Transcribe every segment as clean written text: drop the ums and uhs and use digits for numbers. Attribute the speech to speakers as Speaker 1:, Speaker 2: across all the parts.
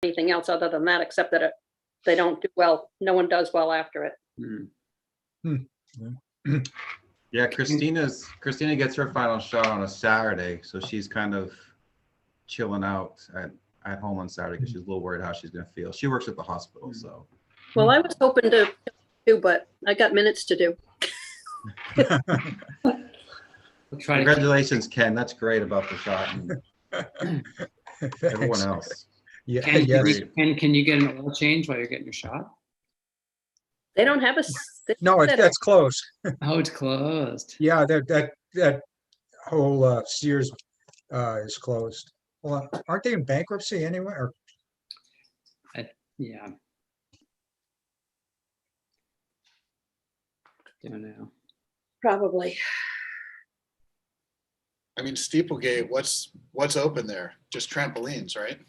Speaker 1: anything else other than that, except that they don't do well. No one does well after it.
Speaker 2: Yeah, Christina gets her final shot on a Saturday, so she's kind of chilling out at home on Saturday because she's a little worried how she's going to feel. She works at the hospital, so.
Speaker 1: Well, I was hoping to do, but I got minutes to do.
Speaker 3: We'll try
Speaker 2: Congratulations, Ken. That's great about the shot. And everyone else.
Speaker 4: Yeah.
Speaker 3: Ken,
Speaker 4: Yes.
Speaker 3: can you get an oil change while you're getting your shot?
Speaker 1: They don't have a.
Speaker 4: No, that's closed.
Speaker 3: Oh, it's closed.
Speaker 4: Yeah, that whole Sears is closed. Well, aren't they in bankruptcy anyway? Or
Speaker 3: Yeah. Don't know.
Speaker 1: Probably.
Speaker 5: I mean, Steeplegate, what's open there? Just trampolines, right?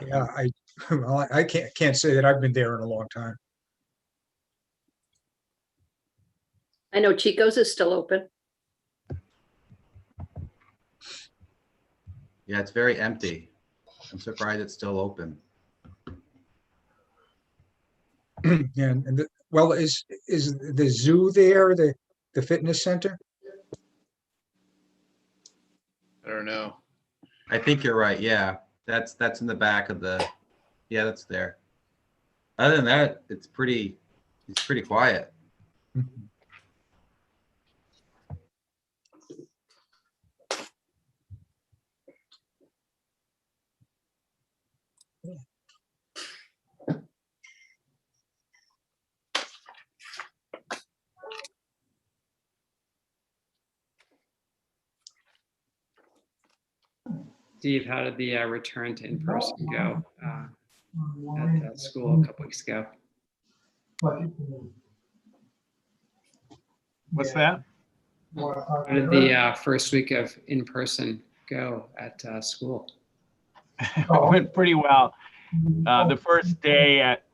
Speaker 4: yeah, I can't say that I've been there in a long time.
Speaker 1: I know Chico's is still open.
Speaker 2: Yeah, it's very empty. I'm surprised it's still open.
Speaker 4: And well, is the zoo there, the fitness center?
Speaker 5: I don't know.
Speaker 2: I think you're right. Yeah, that's in the back of the. Yeah, that's there. Other than that, it's pretty quiet.
Speaker 3: Steve, how did the return to in-person go at school a couple weeks ago?
Speaker 6: What's that?
Speaker 3: How did the first week of in-person go at school?
Speaker 6: It went pretty well. The first day at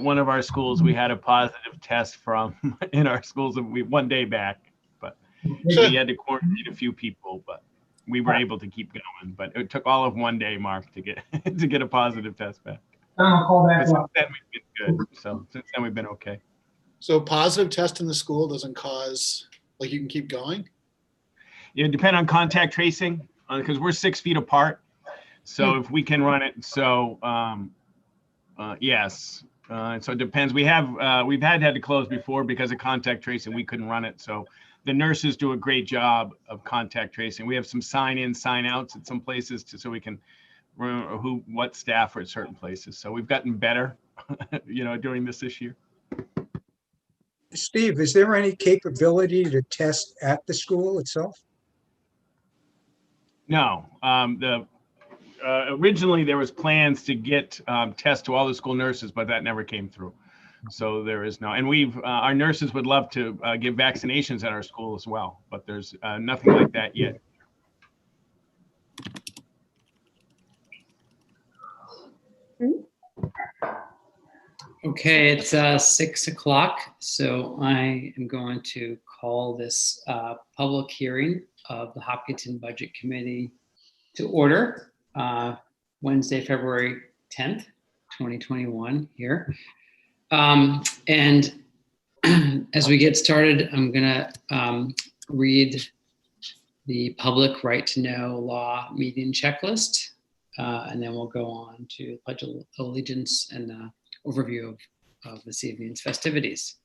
Speaker 6: one of our schools, we had a positive test from in our schools, and we one day back, but we had to quarantine a few people, but we were able to keep going. But it took all of one day, Mark, to get to get a positive test back. But since then we've been good. So since then we've been okay.
Speaker 5: So positive test in the school doesn't cause, like, you can keep going?
Speaker 6: It depends on contact tracing because we're 6 feet apart. So if we can run it, so yes. So it depends. We've had to close before because of contact tracing. We couldn't run it. So the nurses do a great job of contact tracing. We have some sign-in, sign-outs at some places so we can remember what staff are at certain places. So we've gotten better, during this year.
Speaker 4: Steve, is there any capability to test at the school itself?
Speaker 6: No. Originally there was plans to get tests to all the school nurses, but that never came through. So there is no, and our nurses would love to give vaccinations at our school as well, but there's nothing like that yet.
Speaker 3: Okay, it's 6 o'clock, so I am going to call this public hearing of the Hopkinton Budget Committee to order Wednesday, February 10th, 2021 here. And as we get started, I'm gonna read the public right to know law meeting checklist, and then we'll go on to Pledge of Allegiance and overview of this evening's festivities.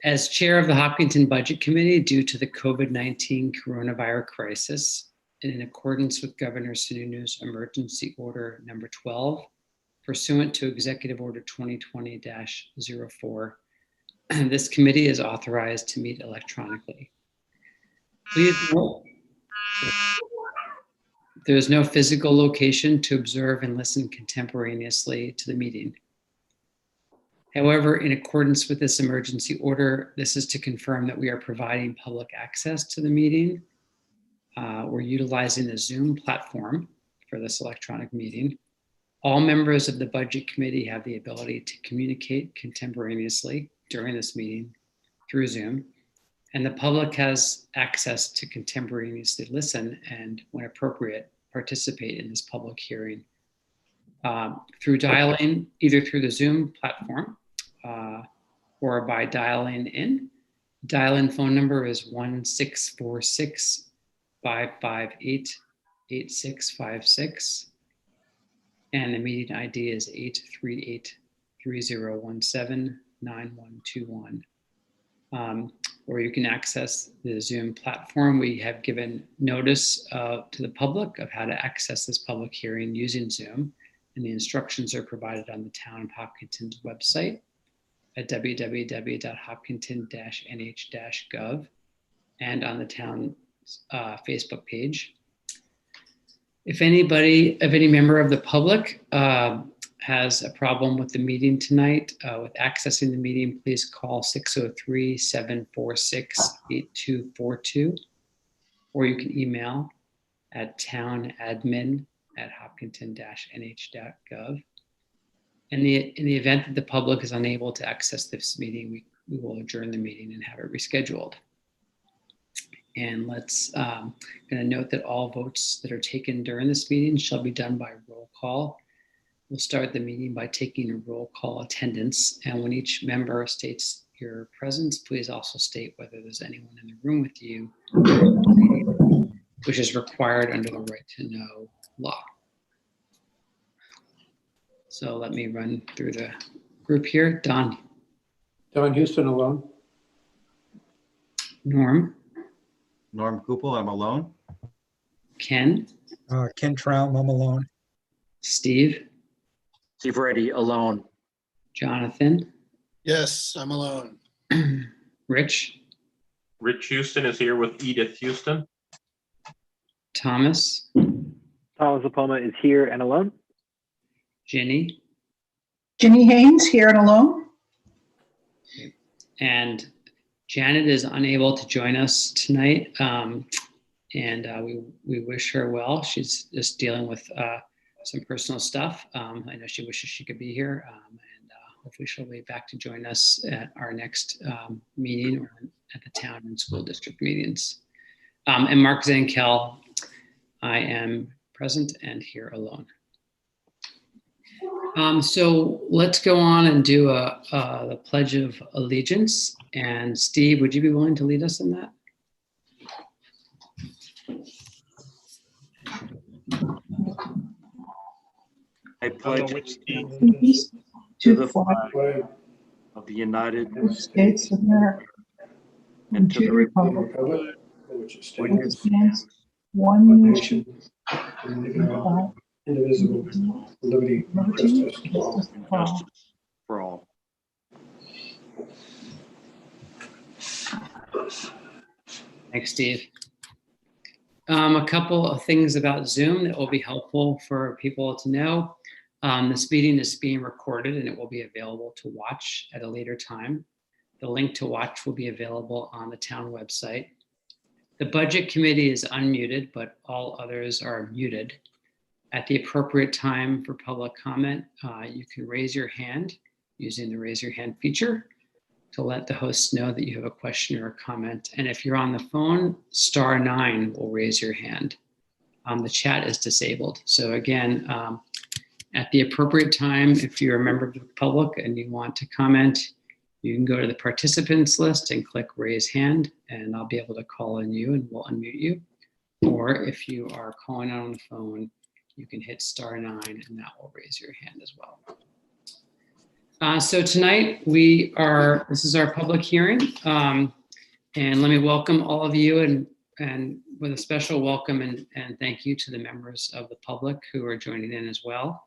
Speaker 3: As chair of the Hopkinton Budget Committee, due to the COVID-19 coronavirus crisis, and in accordance with Governor Sununu's Emergency Order Number 12, pursuant to Executive Order 2020-04, this committee is authorized to meet electronically. Please note, there is no physical location to observe and listen contemporaneously to the meeting. However, in accordance with this emergency order, this is to confirm that we are providing public access to the meeting. We're utilizing the Zoom platform for this electronic meeting. All members of the Budget Committee have the ability to communicate contemporaneously during this meeting through Zoom, and the public has access to contemporaneously listen and, when appropriate, participate in this public hearing through dialing, either through the Zoom platform or by dialing in. Dial-in phone number is 1-646-558-8656. And the meeting ID is 838-3017-9121. Or you can access the Zoom platform. We have given notice to the public of how to access this public hearing using Zoom, and the instructions are provided on the Town of Hopkinton's website at www.hopkinton-nh-gov and on the town Facebook page. If any member of the public has a problem with the meeting tonight, with accessing the meeting, please call 603-746-8242, or you can email at townadmin@hopkinton-nh.gov. In the event that the public is unable to access this meeting, we will adjourn the meeting and have it rescheduled. And let's going to note that all votes that are taken during this meeting shall be done by roll call. We'll start the meeting by taking a roll call attendance, and when each member states your presence, please also state whether there's anyone in the room with you, which is required under the right to know law. So let me run through the group here. Don.
Speaker 7: Don Houston alone.
Speaker 3: Norm.
Speaker 2: Norm Kupel, I'm alone.
Speaker 3: Ken.
Speaker 4: Ken Traum, I'm alone.
Speaker 3: Steve.
Speaker 8: Steve Reddy, alone.
Speaker 3: Jonathan.
Speaker 5: Yes, I'm alone.
Speaker 3: Rich.
Speaker 9: Rich Houston is here with Edith Houston.
Speaker 3: Thomas.
Speaker 10: Thomas Apoma is here and alone.
Speaker 3: Jenny.
Speaker 11: Jenny Haynes here and alone.
Speaker 3: And Janet is unable to join us tonight, and we wish her well. She's just dealing with some personal stuff. I know she wishes she could be here, and hopefully she'll be back to join us at our next meeting or at the town and school district meetings. And Mark Zankel, I am present and here alone. So let's go on and do the Pledge of Allegiance. And Steve, would you be willing to lead us in that?
Speaker 8: I pledge
Speaker 11: Allegiance
Speaker 8: to the flag of the United
Speaker 11: States of America
Speaker 8: and to the republic
Speaker 7: Which
Speaker 11: which stands one nation,
Speaker 7: indivisible, with liberty and justice for all.
Speaker 8: and justice for all.
Speaker 3: Thanks, Steve. A couple of things about Zoom that will be helpful for people to know. This meeting is being recorded and it will be available to watch at a later time. The link to watch will be available on the town website. The budget committee is unmuted, but all others are muted. At the appropriate time for public comment, you can raise your hand using the raise your hand feature to let the host know that you have a question or a comment. And if you're on the phone, *9 will raise your hand. The chat is disabled. So again, at the appropriate time, if you're a member of the public and you want to comment, you can go to the participants list and click raise hand, and I'll be able to call on you and we'll unmute you. Or if you are calling out on the phone, you can hit *9 and that will raise your hand as well. So tonight this is our public hearing. And let me welcome all of you and with a special welcome and thank you to the members of the public who are joining in as well.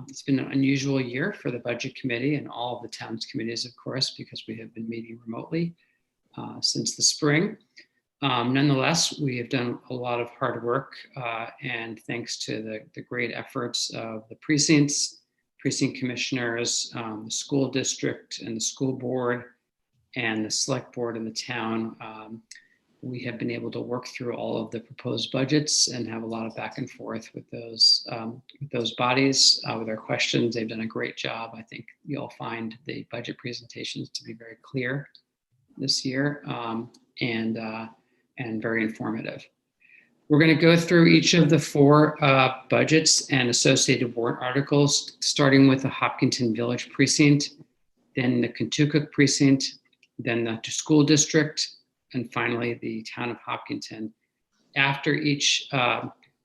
Speaker 3: It's been an unusual year for the budget committee and all of the town's committees, of course, because we have been meeting remotely since the spring. Nonetheless, we have done a lot of hard work and thanks to the great efforts of the precincts, precinct commissioners, the school district and the school board and the select board in the town, we have been able to work through all of the proposed budgets and have a lot of back and forth with those bodies with our questions. They've done a great job. I think you'll find the budget presentations to be very clear this year and very informative. We're going to go through each of the four budgets and associated warrant articles, starting with the Hopkinton Village Precinct, then the Kentucky Precinct, then the school district, and finally the town of Hopkinton. After each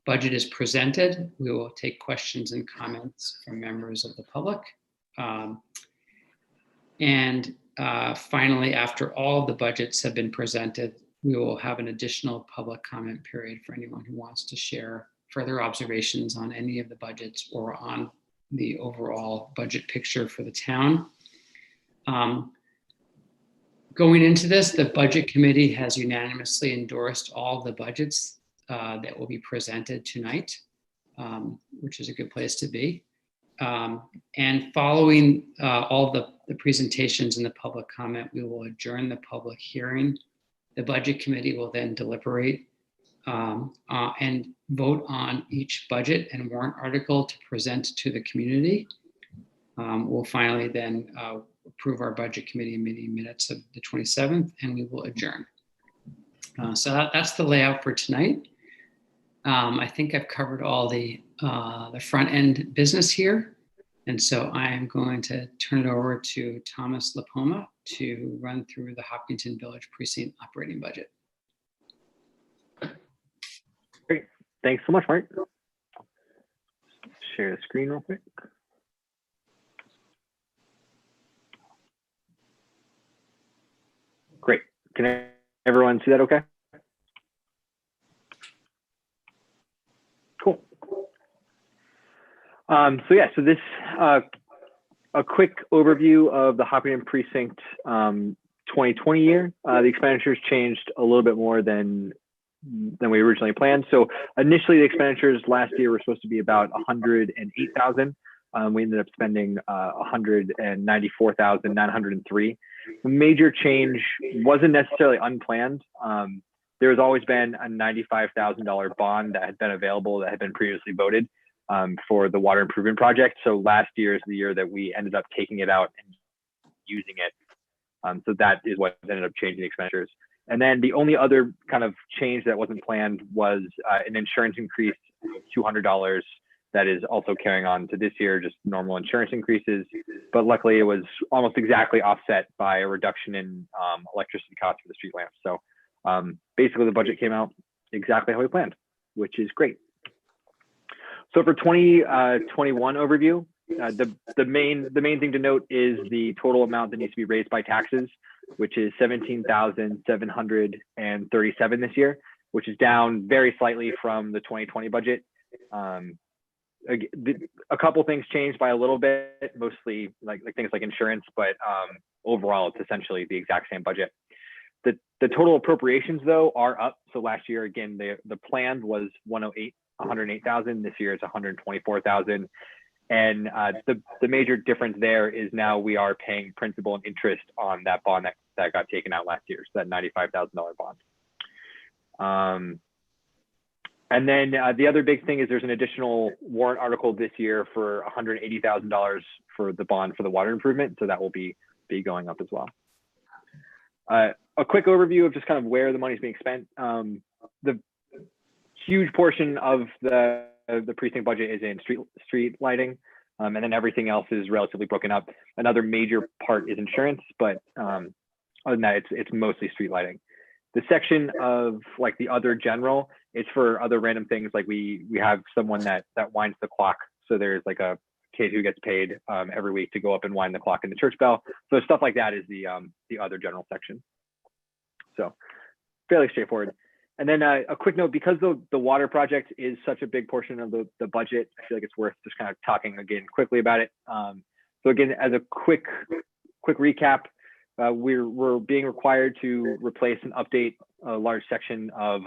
Speaker 3: budget is presented, we will take questions and comments from members of the public. Finally, after all the budgets have been presented, we will have an additional public comment period for anyone who wants to share further observations on any of the budgets or on the overall budget picture for the town. Going into this, the Budget Committee has unanimously endorsed all the budgets that will be presented tonight, which is a good place to be. And following all the presentations and the public comment, we will adjourn the public hearing. The Budget Committee will then deliberate and vote on each budget and warrant article to present to the community. We'll finally then approve our Budget Committee meeting minutes of the 27th, and we will adjourn. So that's the layout for tonight. I think I've covered all the front end business here. And so I am going to turn it over to Thomas Lapoma to run through the Hopkinton Village Precinct operating budget.
Speaker 10: Great. Thanks so much, Mark. Share the screen real quick. Great. Can everyone see that okay? Cool. So this a quick overview of the Hopkinton Precinct 2020 year. The expenditures changed a little bit more than we originally planned. So initially, the expenditures last year were supposed to be about 108,000. We ended up spending 194,903. The major change wasn't necessarily unplanned. There has always been a $95,000 bond that had been available that had been previously voted for the water improvement project. So last year is the year that we ended up taking it out and using it. So that is what ended up changing the expenditures. And then the only other kind of change that wasn't planned was an insurance increase of $200 that is also carrying on to this year, just normal insurance increases. But luckily it was almost exactly offset by a reduction in electricity costs for the street lamps. So basically the budget came out exactly how we planned, which is great. So for 2021 overview, the main thing to note is the total amount that needs to be raised by taxes, which is 17,737 this year, which is down very slightly from the 2020 budget. A couple things changed by a little bit, mostly like things like insurance, but overall it's essentially the exact same budget. The total appropriations though are up. So last year, again, the plan was 108,000. This year it's 124,000. And the major difference there is now we are paying principal and interest on that bond that got taken out last year. So that $95,000 bond. And then the other big thing is there's an additional warrant article this year for $180,000 for the bond for the water improvement. So that will be going up as well. A quick overview of just kind of where the money is being spent. The huge portion of the precinct budget is in street lighting, and then everything else is relatively broken up. Another major part is insurance, but other than that, it's mostly street lighting. The section of like the other general, it's for other random things. Like we have someone that winds the clock. So there's like a kid who gets paid every week to go up and wind the clock in the church bell. So stuff like that is the other general section. So fairly straightforward. And then a quick note, because the water project is such a big portion of the budget, I feel like it's worth just kind of talking again quickly about it. So again, as a quick recap, we're being required to replace and update a large section of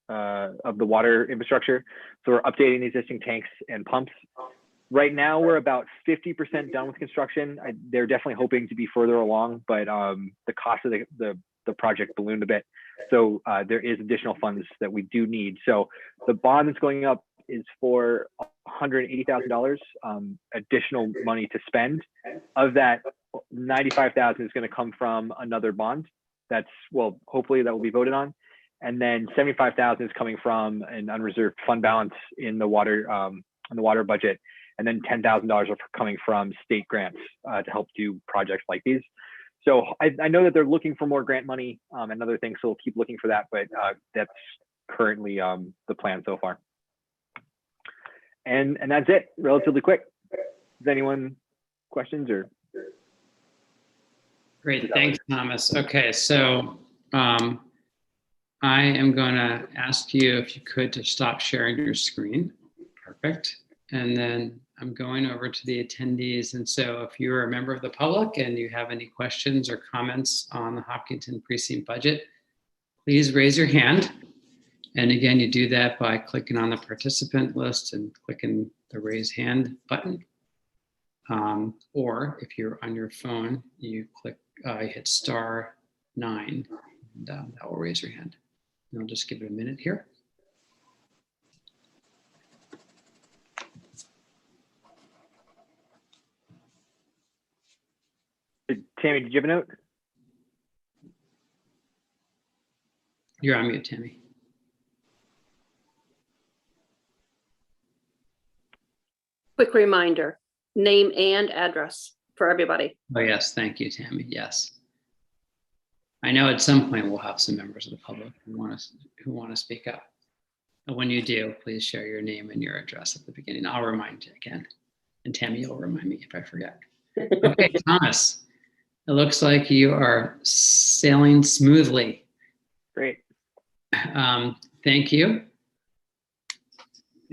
Speaker 10: the water infrastructure. So we're updating the existing tanks and pumps. Right now, we're about 50% done with construction. They're definitely hoping to be further along, but the cost of the project ballooned a bit. So there is additional funds that we do need. So the bond that's going up is for $180,000 additional money to spend. Of that, $95,000 is going to come from another bond. Hopefully that will be voted on. And then 75,000 is coming from an unreserved fund balance in the water budget. And then $10,000 are coming from state grants to help do projects like these. So I know that they're looking for more grant money and other things, so we'll keep looking for that, but that's currently the plan so far. And that's it, relatively quick. Does anyone questions or?
Speaker 3: Great, thanks, Thomas. Okay, so I am going to ask you if you could to stop sharing your screen. Perfect. And then I'm going over to the attendees. And so if you're a member of the public and you have any questions or comments on the Hopkinton precinct budget, please raise your hand. And again, you do that by clicking on the participant list and clicking the raise hand button. Or if you're on your phone, you hit *9, and that will raise your hand. And I'll just give it a minute here.
Speaker 10: Tammy, did you have a note?
Speaker 3: You're on mute, Tammy.
Speaker 1: Quick reminder, name and address for everybody.
Speaker 3: Oh, yes. Thank you, Tammy. Yes. I know at some point we'll have some members of the public who want to speak up. And when you do, please share your name and your address at the beginning. I'll remind you again. And Tammy, you'll remind me if I forget. Okay, Thomas, it looks like you are sailing smoothly.
Speaker 10: Great.
Speaker 3: Thank you.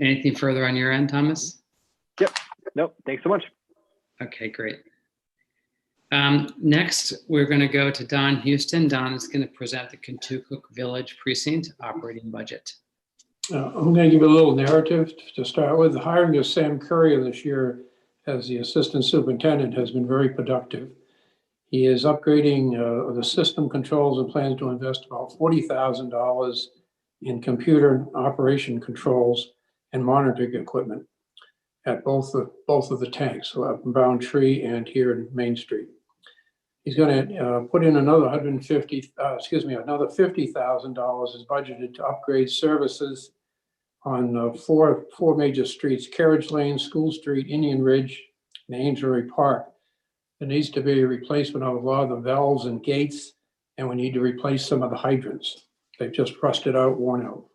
Speaker 3: Anything further on your end, Thomas?
Speaker 10: Yep. Nope. Thanks so much.
Speaker 3: Okay, great. Next, we're going to go to Don Houston. Don is going to present the Kentucook Village Precinct operating budget.
Speaker 7: I'm going to give you a little narrative to start with. The hiring of Sam Courier this year as the assistant superintendent has been very productive. He is upgrading the system controls and plans to invest about $40,000 in computer operation controls and monitoring equipment at both of the tanks, so up in Brown Tree and here in Main Street. He's going to put in another another $50,000 is budgeted to upgrade services on four major streets: Carriage Lane, School Street, Indian Ridge, and Amesbury Park. There needs to be a replacement of a lot of the valves and gates, and we need to replace some of the hydrants. They've just rusted out, worn out.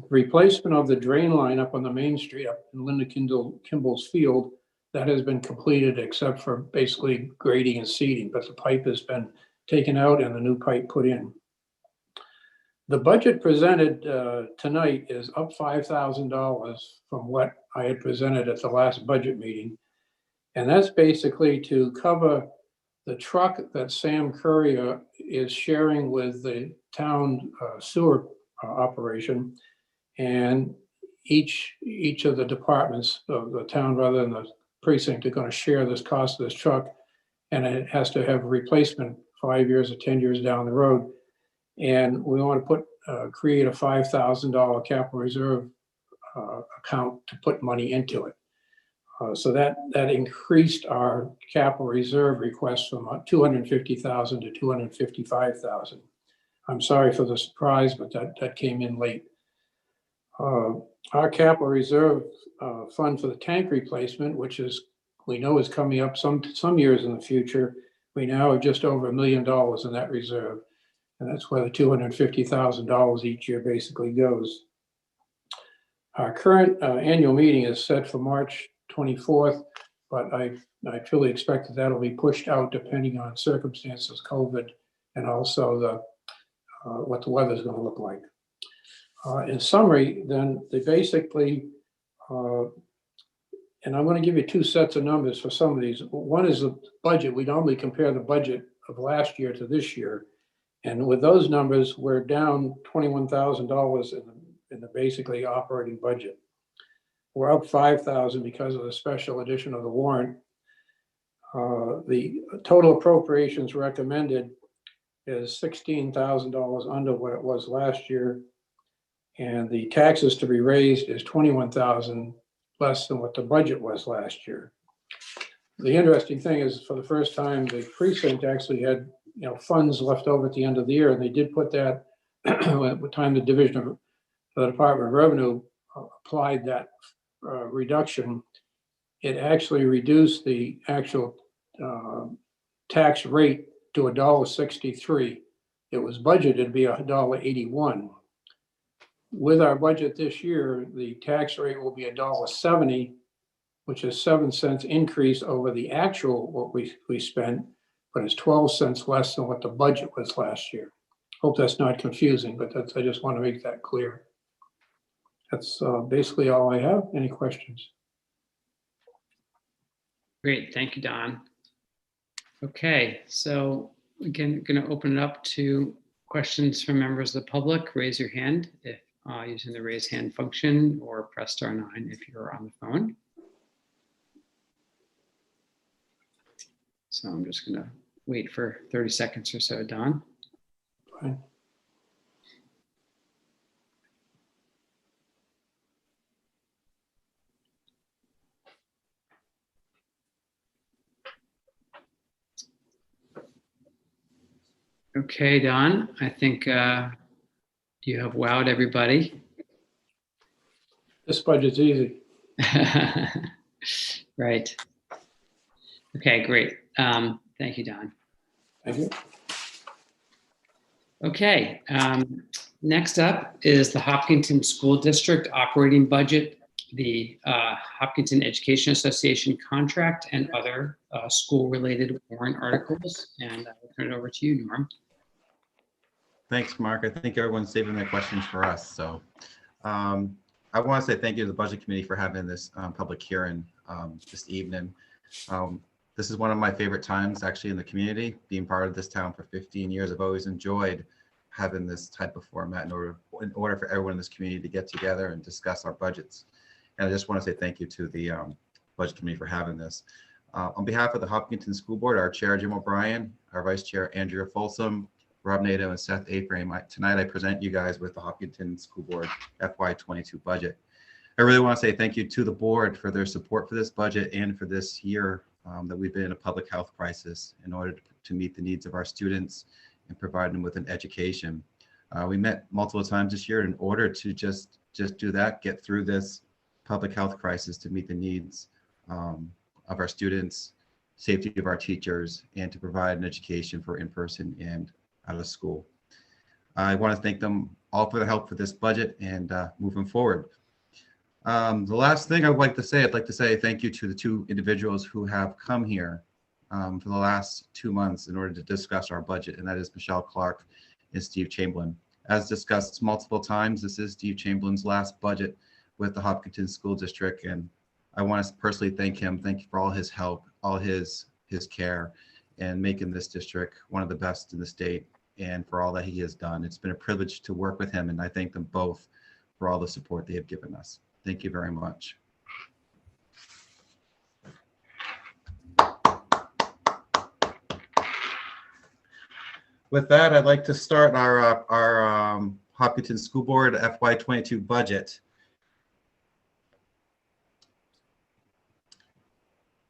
Speaker 7: Replacement of the drain line up on the Main Street up in Linda Kimball's field, that has been completed except for basically grading and seeding, but the pipe has been taken out and the new pipe put in. The budget presented tonight is up $5,000 from what I had presented at the last budget meeting. And that's basically to cover the truck that Sam Courier is sharing with the town sewer operation. And each of the departments of the town, rather than the precinct, are going to share this cost of this truck. And it has to have a replacement 5 years or 10 years down the road. And we want to create a $5,000 capital reserve account to put money into it. So that increased our capital reserve request from $250,000 to $255,000. I'm sorry for the surprise, but that came in late. Our capital reserve fund for the tank replacement, which we know is coming up some years in the future, we now have just over $1 million in that reserve. And that's where the $250,000 each year basically goes. Our current annual meeting is set for March 24th, but I truly expect that'll be pushed out depending on circumstances, COVID, and also what the weather is going to look like. In summary, then, they basically, and I'm going to give you two sets of numbers for some of these. One is the budget. We normally compare the budget of last year to this year. And with those numbers, we're down $21,000 in the basically operating budget. We're up $5,000 because of the special edition of the warrant. The total appropriations recommended is $16,000 under what it was last year. And the taxes to be raised is $21,000 less than what the budget was last year. The interesting thing is, for the first time, the precinct actually had funds left over at the end of the year, and they did put that at the time the the Department of Revenue applied that reduction, it actually reduced the actual tax rate to $1.63. It was budgeted to be $1.81. With our budget this year, the tax rate will be $1.70, which is 7 cents increase over the actual what we spent, but it's 12 cents less than what the budget was last year. Hope that's not confusing, but I just want to make that clear. That's basically all I have. Any questions?
Speaker 3: Great, thank you, Don. Okay, so again, going to open it up to questions from members of the public. Raise your hand if using the raise hand function, or press *9 if you're on the phone. So I'm just going to wait for 30 seconds or so, Don.
Speaker 7: Fine.
Speaker 3: Okay, Don, I think you have wowed everybody.
Speaker 7: This budget's easy.
Speaker 3: Right. Okay, great. Thank you, Don.
Speaker 7: Thank you.
Speaker 3: Okay, next up is the Hopkinton School District operating budget, the Hopkinton Education Association contract, and other school-related warrant articles. And I will turn it over to you, Norm.
Speaker 2: Thanks, Mark. I think everyone's saving their questions for us. So I want to say thank you to the Budget Committee for having this public hearing this evening. This is one of my favorite times actually in the community, being part of this town for 15 years. I've always enjoyed having this type of format in order for everyone in this community to get together and discuss our budgets. And I just want to say thank you to the Budget Committee for having this. On behalf of the Hopkinton School Board, our Chair, Jim O'Brien, our Vice Chair, Andrea Folsom, Rob Nato, and Seth Aframe, tonight I present you guys with the Hopkinton School Board FY22 budget. I really want to say thank you to the board for their support for this budget and for this year that we've been in a public health crisis in order to meet the needs of our students and provide them with an education. We met multiple times this year in order to just do that, get through this public health crisis to meet the needs of our students, safety of our teachers, and to provide an education for in-person and out of school. I want to thank them all for the help for this budget and moving forward. The last thing I'd like to say thank you to the two individuals who have come here for the last 2 months in order to discuss our budget, and that is Michelle Clark and Steve Chamberlain. As discussed multiple times, this is Steve Chamberlain's last budget with the Hopkinton School District, and I want to personally thank him. Thank you for all his help, all his care, and making this district one of the best in the state, and for all that he has done. It's been a privilege to work with him, and I thank them both for all the support they have given us. Thank you very much. With that, I'd like to start our Hopkinton School Board FY22 budget.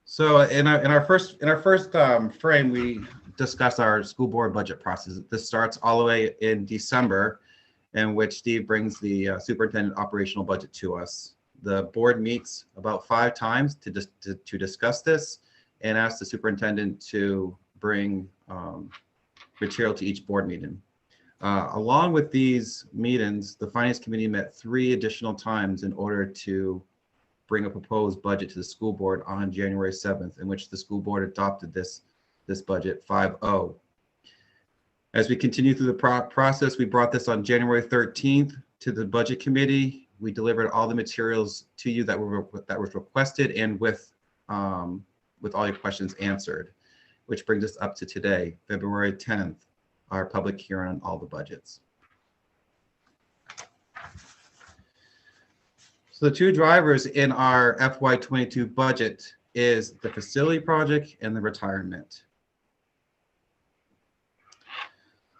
Speaker 2: So in our first frame, we discuss our school board budget process. This starts all the way in December, in which Steve brings the superintendent operational budget to us. The board meets about 5 times to discuss this and ask the superintendent to bring material to each board meeting. Along with these meetings, the finance committee met 3 additional times in order to bring a proposed budget to the school board on January 7th, in which the school board adopted this budget 5-0. As we continue through the process, we brought this on January 13th to the budget committee. We delivered all the materials to you that was requested, and with all your questions answered, which brings us up to today, February 10th, our public hearing on all the budgets. So the 2 drivers in our FY22 budget is the facility project and the retirement.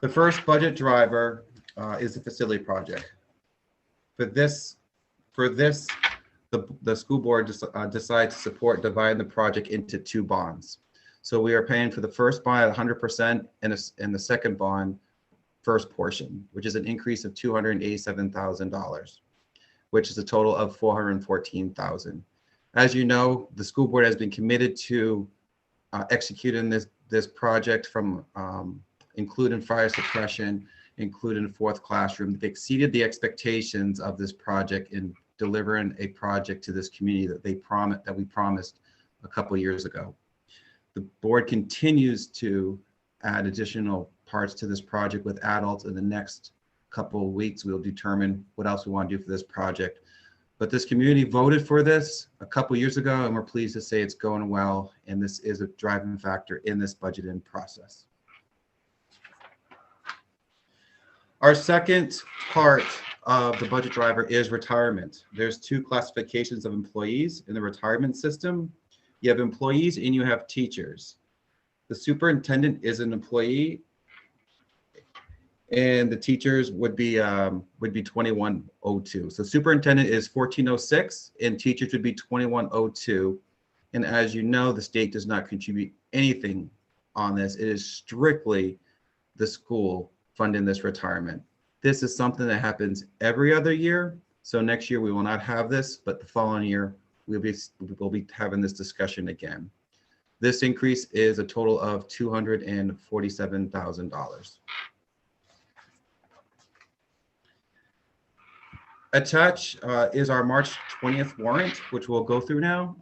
Speaker 2: The first budget driver is the facility project. For this, the school board decided to support dividing the project into 2 bonds. So we are paying for the first bond at 100%, and the second bond first portion, which is an increase of $287,000, which is a total of $414,000. As you know, the school board has been committed to executing this project from including fire suppression, including fourth classroom. They exceeded the expectations of this project in delivering a project to this community that we promised a couple years ago. The board continues to add additional parts to this project with adults. In the next couple of weeks, we'll determine what else we want to do for this project. But this community voted for this a couple years ago, and we're pleased to say it's going well, and this is a driving factor in this budgeting process. Our second part of the budget driver is retirement. There's two classifications of employees in the retirement system. You have employees and you have teachers. The superintendent is an employee, and the teachers would be 2102. So superintendent is 1406 and teachers would be 2102. And as you know, the state does not contribute anything on this. It is strictly the school funding this retirement. This is something that happens every other year. So next year we will not have this, but the following year we'll be having this discussion again. This increase is a total of $247,000. Attached is our March 20th warrant, which we'll go through now.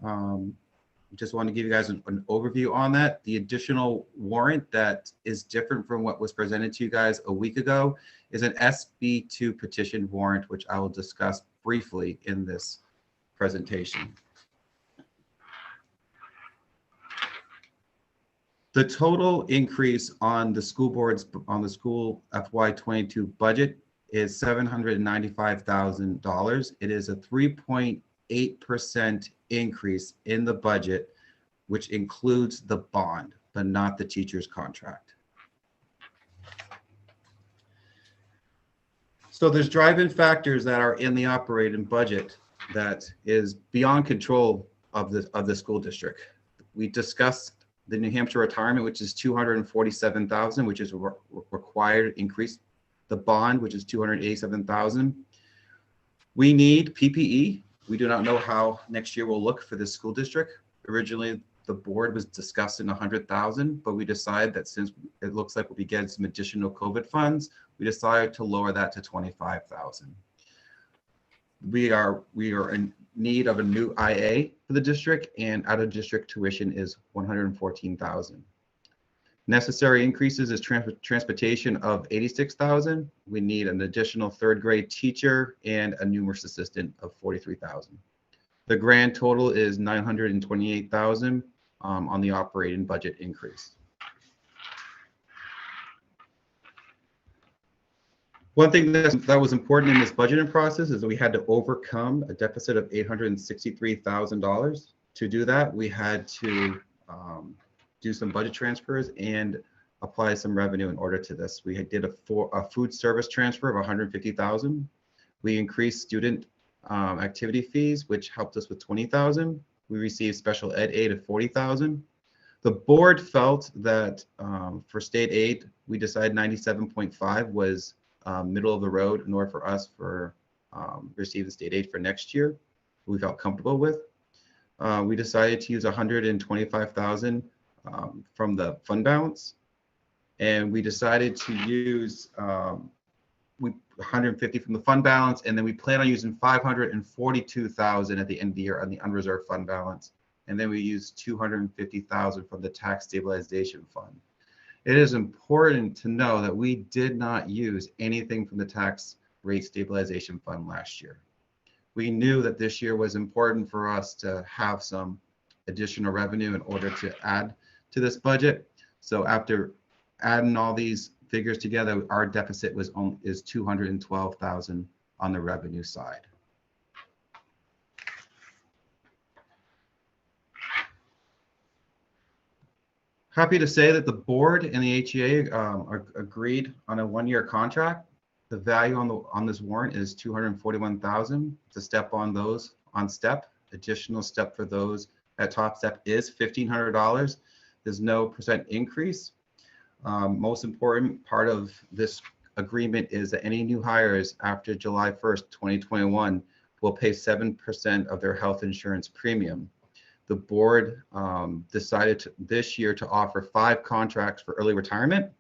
Speaker 2: Just want to give you guys an overview on that. The additional warrant that is different from what was presented to you guys a week ago is an SB2 petition warrant, which I will discuss briefly in this presentation. The total increase on the school FY22 budget is $795,000. It is a 3.8% increase in the budget, which includes the bond, but not the teacher's contract. So there's driving factors that are in the operating budget that is beyond control of the school district. We discussed the New Hampshire retirement, which is $247,000, which is a required increase. The bond, which is $287,000. We need PPE. We do not know how next year will look for this school district. Originally, the board was discussing $100,000, but we decided that since it looks like we'll be getting some additional COVID funds, we decided to lower that to $25,000. We are in need of a new IA for the district, and out of district tuition is $114,000. Necessary increases is transportation of $86,000. We need an additional third grade teacher and a numerous assistant of $43,000. The grand total is $928,000 on the operating budget increase. One thing that was important in this budgeting process is that we had to overcome a deficit of $863,000. To do that, we had to do some budget transfers and apply some revenue in order to this. We did a food service transfer of $150,000. We increased student activity fees, which helped us with $20,000. We received special ed aid of $40,000. The board felt that for state aid, we decided 97.5 was middle of the road in order for us for receiving state aid for next year. We felt comfortable with. We decided to use $125,000 from the fund balance, and we decided to use $150 from the fund balance, and then we plan on using $542,000 at the end of the year on the unreserved fund balance, and then we used $250,000 from the tax stabilization fund. It is important to know that we did not use anything from the tax rate stabilization fund last year. We knew that this year was important for us to have some additional revenue in order to add to this budget. So after adding all these figures together, our deficit is $212,000 on the revenue side. Happy to say that the board and the HEA agreed on a one-year contract. The value on this warrant is $241,000. It's a step on those on step. Additional step for those at top step is $1,500. There's no percent increase. Most important part of this agreement is that any new hires after July 1st, 2021 will pay 7% of their health insurance premium. The board decided this year to offer 5 contracts for early retirement,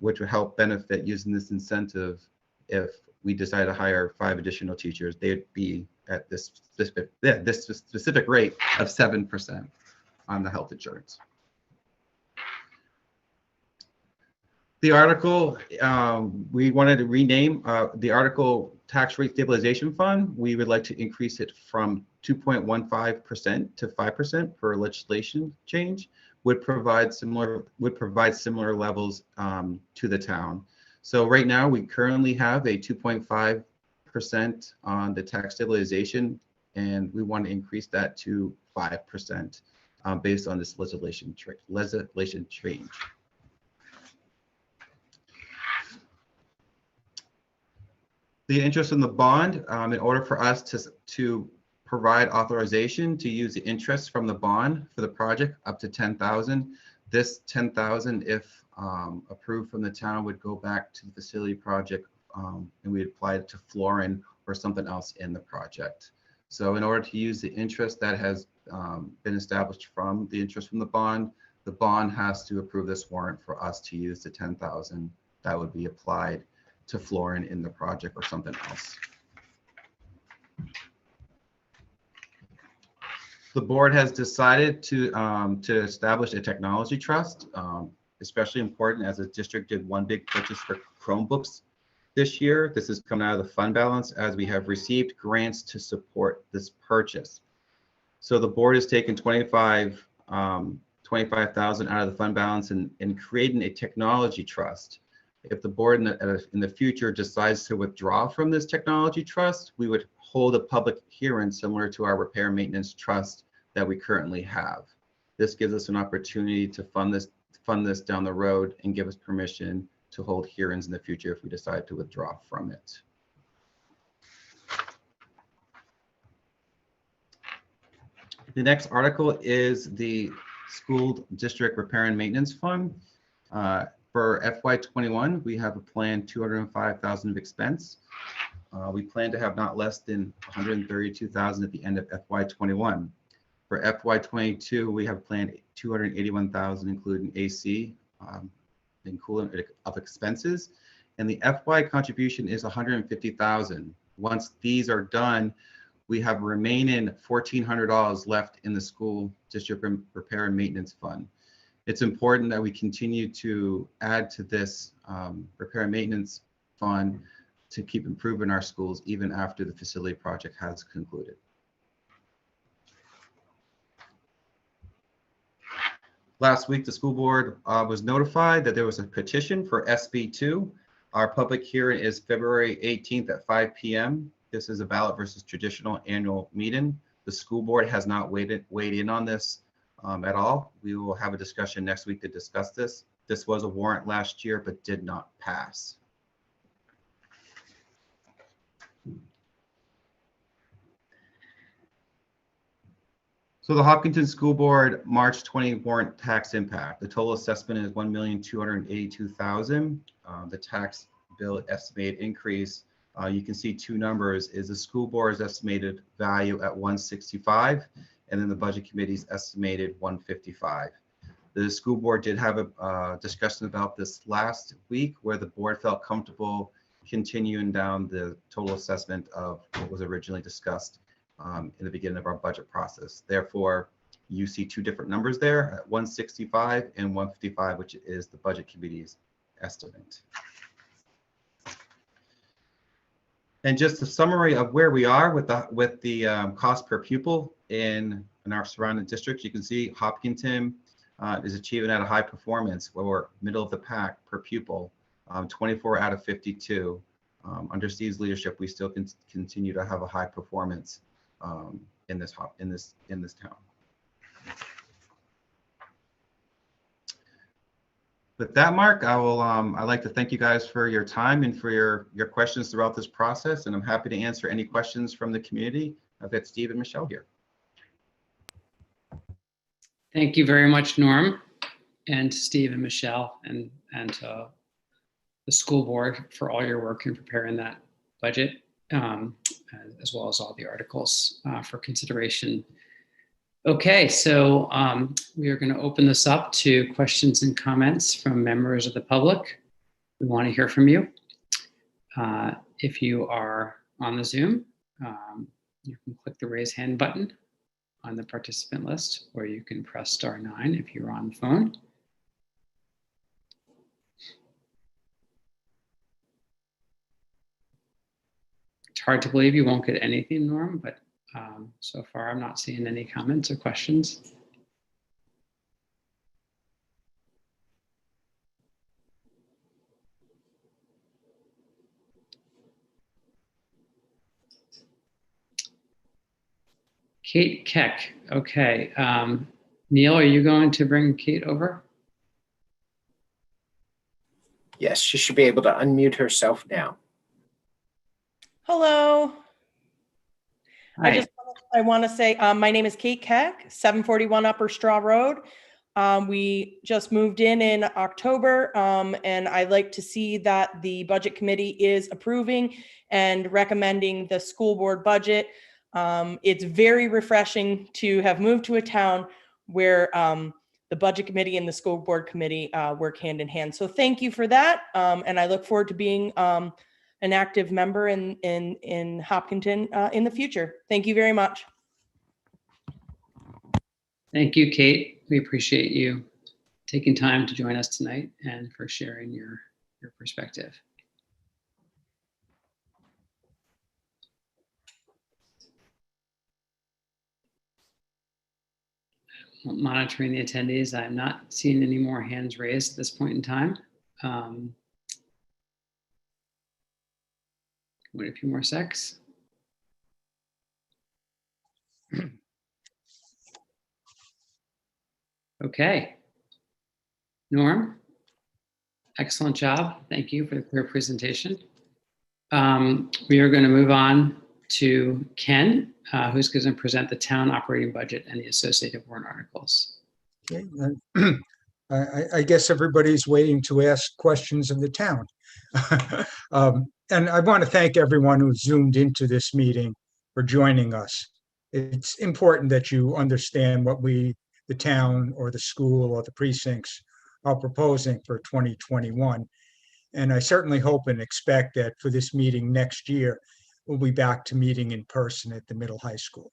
Speaker 2: which would help benefit using this incentive. If we decide to hire 5 additional teachers, they'd be at this specific rate of 7% on the health insurance. The article, we wanted to rename the article Tax Rate Stabilization Fund. We would like to increase it from 2.15% to 5% for legislation change. Would provide similar levels to the town. So right now we currently have a 2.5% on the tax stabilization, and we want to increase that to 5% based on this legislation change. The interest in the bond, in order for us to provide authorization to use the interest from the bond for the project up to $10,000. This $10,000, if approved from the town, would go back to the facility project, and we apply it to flooring or something else in the project. So in order to use the interest that has been established from the interest from the bond has to approve this warrant for us to use the $10,000 that would be applied to flooring in the project or something else. The board has decided to establish a technology trust, especially important as the district did one big purchase for Chromebooks this year. This is coming out of the fund balance as we have received grants to support this purchase. So the board has taken $25,000 out of the fund balance and creating a technology trust. If the board in the future decides to withdraw from this technology trust, we would hold a public hearing similar to our repair and maintenance trust that we currently have. This gives us an opportunity to fund this down the road and give us permission to hold hearings in the future if we decide to withdraw from it. The next article is the School District Repair and Maintenance Fund. For FY21, we have a planned $205,000 of expense. We plan to have not less than $132,000 at the end of FY21. For FY22, we have planned $281,000, including AC and coolant of expenses. And the FY contribution is $150,000. Once these are done, we have remaining $1,400 left in the School District Repair and Maintenance Fund. It's important that we continue to add to this repair and maintenance fund to keep improving our schools even after the facility project has concluded. Last week, the school board was notified that there was a petition for SB2. Our public hearing is February 18th at 5 p.m. This is a ballot versus traditional annual meeting. The school board has not weighed in on this at all. We will have a discussion next week to discuss this. This was a warrant last year, but did not pass. So the Hopkinton School Board March 20 warrant tax impact. The total assessment is $1,282,000. The tax bill estimated increase, you can see 2 numbers, is the school board's estimated value at $165, and then the budget committee's estimated $155. The school board did have a discussion about this last week, where the board felt comfortable continuing down the total assessment of what was originally discussed in the beginning of our budget process. Therefore, you see 2 different numbers there at 165 and 155, which is the budget committee's estimate. And just a summary of where we are with the cost per pupil in our surrounding districts. You can see Hopkinton is achieving at a high performance, where we're middle of the pack per pupil, 24 out of 52. Under Steve's leadership, we still continue to have a high performance in this town. With that, Mark, I'd like to thank you guys for your time and for your questions throughout this process, and I'm happy to answer any questions from the community. I've got Steve and Michelle here.
Speaker 3: Thank you very much, Norm, and Steve and Michelle, and the school board for all your work in preparing that budget, as well as all the articles for consideration. Okay, so we are going to open this up to questions and comments from members of the public. We want to hear from you. If you are on the Zoom, you can click the raise hand button on the participant list, or you can press *9 if you're on the phone. It's hard to believe you won't get anything, Norm, but so far I'm not seeing any comments or questions. Kate Keck. Okay. Neil, are you going to bring Kate over?
Speaker 12: Yes, she should be able to unmute herself now.
Speaker 13: Hello.
Speaker 3: Hi.
Speaker 13: I want to say my name is Kate Keck, 741 Upper Straw Road. We just moved in October, and I'd like to see that the budget committee is approving and recommending the school board budget. It's very refreshing to have moved to a town where the budget committee and the school board committee work hand in hand. So thank you for that. And I look forward to being an active member in Hopkinton in the future. Thank you very much.
Speaker 3: Thank you, Kate. We appreciate you taking time to join us tonight and for sharing your perspective. Monitoring the attendees, I'm not seeing any more hands raised at this point in time. Wait a few more secs. Okay. Norm, excellent job. Thank you for the clear presentation. We are going to move on to Ken, who's going to present the town operating budget and the associated warrant articles.
Speaker 4: Okay, I guess everybody's waiting to ask questions of the town. And I want to thank everyone who zoomed into this meeting for joining us. It's important that you understand what we, the town or the school or the precincts, are proposing for 2021. And I certainly hope and expect that for this meeting next year, we'll be back to meeting in person at the middle high school.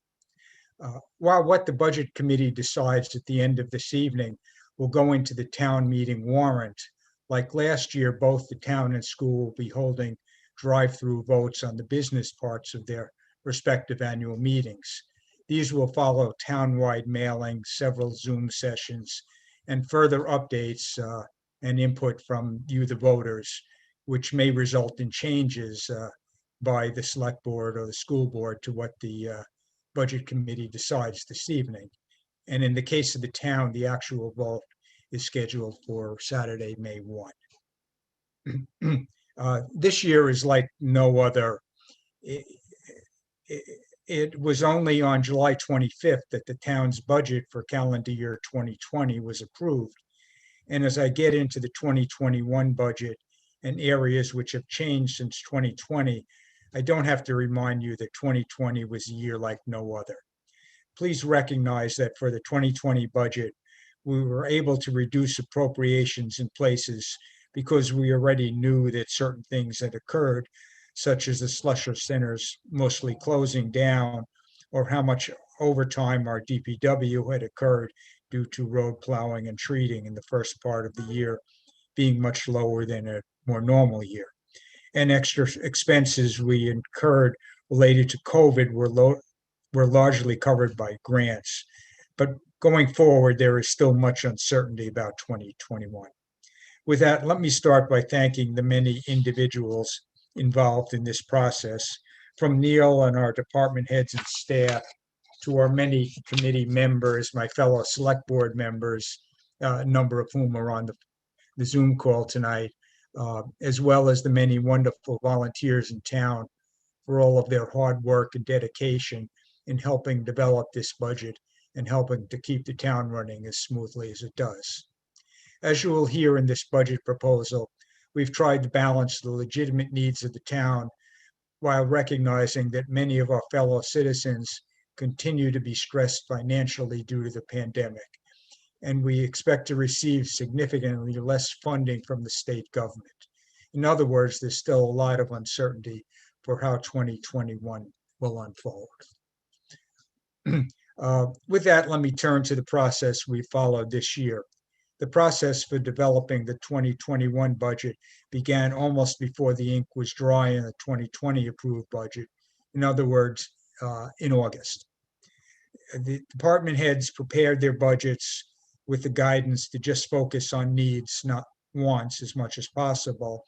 Speaker 4: While what the budget committee decides at the end of this evening will go into the town meeting warrant, like last year, both the town and school will be holding drive-through votes on the business parts of their respective annual meetings. These will follow townwide mailing, several Zoom sessions, and further updates and input from you, the voters, which may result in changes by the select board or the school board to what the budget committee decides this evening. And in the case of the town, the actual vote is scheduled for Saturday, May 1. This year is like no other. It was only on July 25th that the town's budget for calendar year 2020 was approved. And as I get into the 2021 budget and areas which have changed since 2020, I don't have to remind you that 2020 was a year like no other. Please recognize that for the 2020 budget, we were able to reduce appropriations in places because we already knew that certain things had occurred, such as the Slusher Centers mostly closing down, or how much overtime our DPW had occurred due to road plowing and treating in the first part of the year being much lower than a more normal year. And extra expenses we incurred related to COVID were largely covered by grants. But going forward, there is still much uncertainty about 2021. With that, let me start by thanking the many individuals involved in this process, from Neil and our department heads and staff to our many committee members, my fellow select board members, a number of whom are on the Zoom call tonight, as well as the many wonderful volunteers in town for all of their hard work and dedication in helping develop this budget and helping to keep the town running as smoothly as it does. As you will hear in this budget proposal, we've tried to balance the legitimate needs of the town while recognizing that many of our fellow citizens continue to be stressed financially due to the pandemic. And we expect to receive significantly less funding from the state government. In other words, there's still a lot of uncertainty for how 2021 will unfold. With that, let me turn to the process we followed this year. The process for developing the 2021 budget began almost before the ink was dry in the 2020 approved budget. In other words, in August. The department heads prepared their budgets with the guidance to just focus on needs, not wants, as much as possible.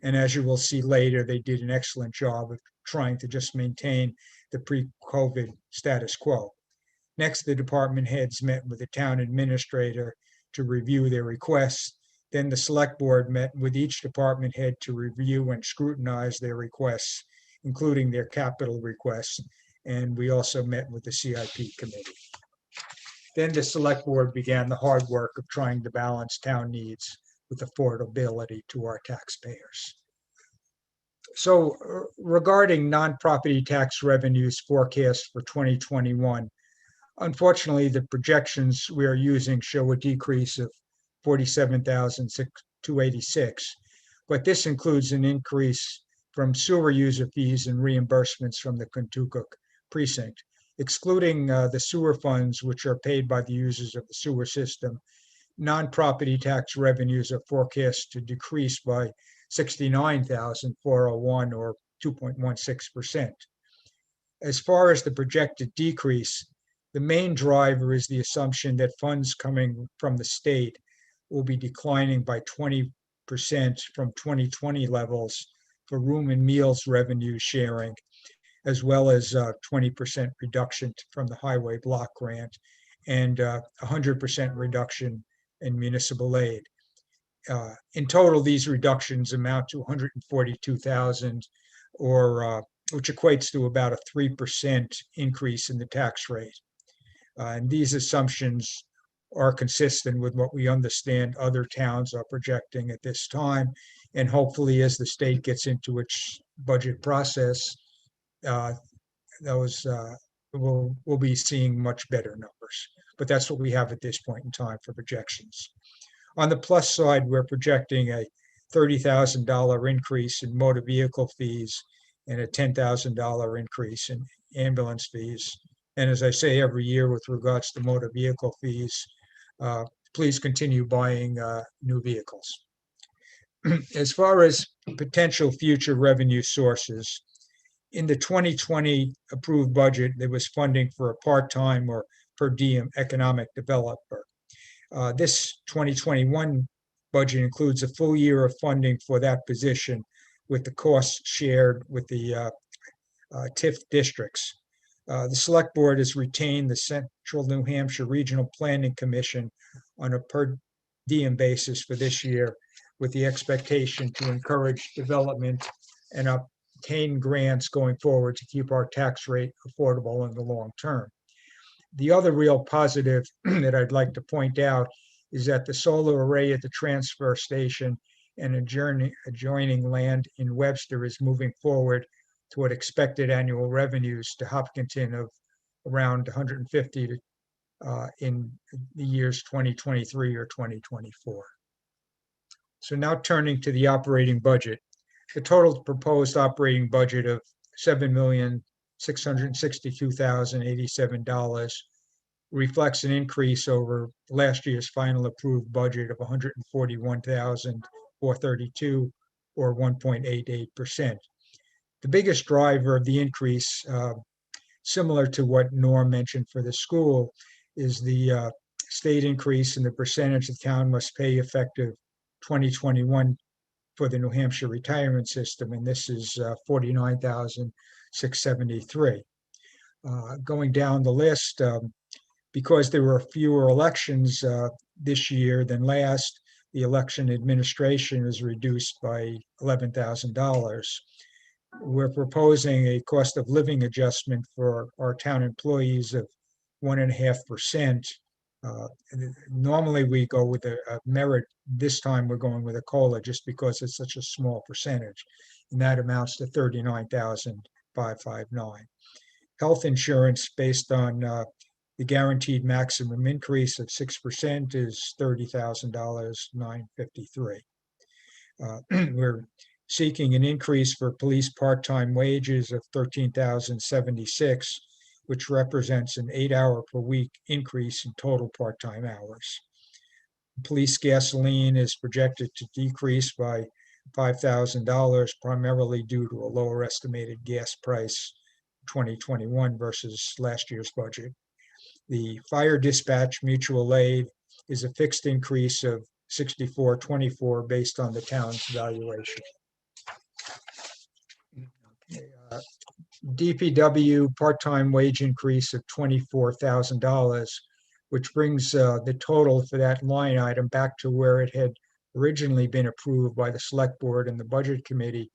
Speaker 4: And as you will see later, they did an excellent job of trying to just maintain the pre-COVID status quo. Next, the department heads met with the town administrator to review their requests. Then the select board met with each department head to review and scrutinize their requests, including their capital requests. And we also met with the CIP committee. Then the select board began the hard work of trying to balance town needs with affordability to our taxpayers. So regarding non-property tax revenues forecast for 2021, unfortunately, the projections we are using show a decrease of 47,286, but this includes an increase from sewer user fees and reimbursements from the Kentucky precinct. Excluding the sewer funds, which are paid by the users of the sewer system, non-property tax revenues are forecast to decrease by 69,401 or 2.16%. As far as the projected decrease, the main driver is the assumption that funds coming from the state will be declining by 20% from 2020 levels for room and meals revenue sharing, as well as 20% reduction from the highway block grant and 100% reduction in municipal aid. In total, these reductions amount to 142,000, or which equates to about a 3% increase in the tax rate. And these assumptions are consistent with what we understand other towns are projecting at this time. And hopefully, as the state gets into its budget process, those we'll be seeing much better numbers. But that's what we have at this point in time for projections. On the plus side, we're projecting a $30,000 increase in motor vehicle fees and a $10,000 increase in ambulance fees. And as I say every year with regards to motor vehicle fees, please continue buying new vehicles. As far as potential future revenue sources, in the 2020 approved budget, there was funding for a part-time or per diem economic developer. This 2021 budget includes a full year of funding for that position, with the costs shared with the TIF districts. The select board has retained the Central New Hampshire Regional Planning Commission on a per diem basis for this year, with the expectation to encourage development and obtain grants going forward to keep our tax rate affordable in the long term. The other real positive that I'd like to point out is that the solar array at the transfer station and adjoining land in Webster is moving forward toward expected annual revenues to Hopkinton of around 150 in the years 2023 or 2024. So now turning to the operating budget, the total proposed operating budget of $7,662,087 reflects an increase over last year's final approved budget of $141,432 or 1.88%. The biggest driver of the increase, similar to what Norm mentioned for the school, is the state increase in the percentage the town must pay effective 2021 for the New Hampshire retirement system, and this is $49,673. Going down the list, because there were fewer elections this year than last, the election administration is reduced by $11,000. We're proposing a cost of living adjustment for our town employees of 1.5%, Normally we go with a merit. This time we're going with a COLA just because it's such a small percentage. And that amounts to 39,559. Health insurance based on the guaranteed maximum increase of 6% is $30,953. We're seeking an increase for police part-time wages of 13,076, which represents an 8-hour per week increase in total part-time hours. Police gasoline is projected to decrease by $5,000, primarily due to a lower estimated gas price 2021 versus last year's budget. The fire dispatch mutual aid is a fixed increase of $64.24 based on the town's valuation. DPW part-time wage increase of $24,000, which brings the total for that line item back to where it had originally been approved by the Select Board and the Budget Committee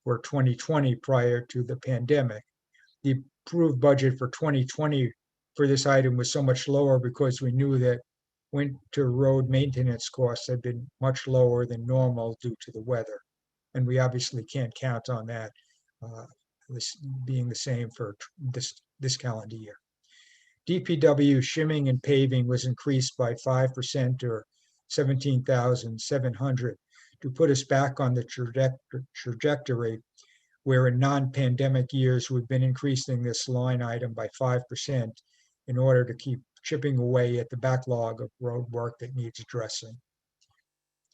Speaker 4: for 2020 prior to the pandemic. The approved budget for 2020 for this item was so much lower because we knew that winter road maintenance costs had been much lower than normal due to the weather. And we obviously can't count on that this being the same for this calendar year. DPW shimming and paving was increased by 5% or 17,700 to put us back on the trajectory where in non-pandemic years we've been increasing this line item by 5% in order to keep chipping away at the backlog of road work that needs addressing.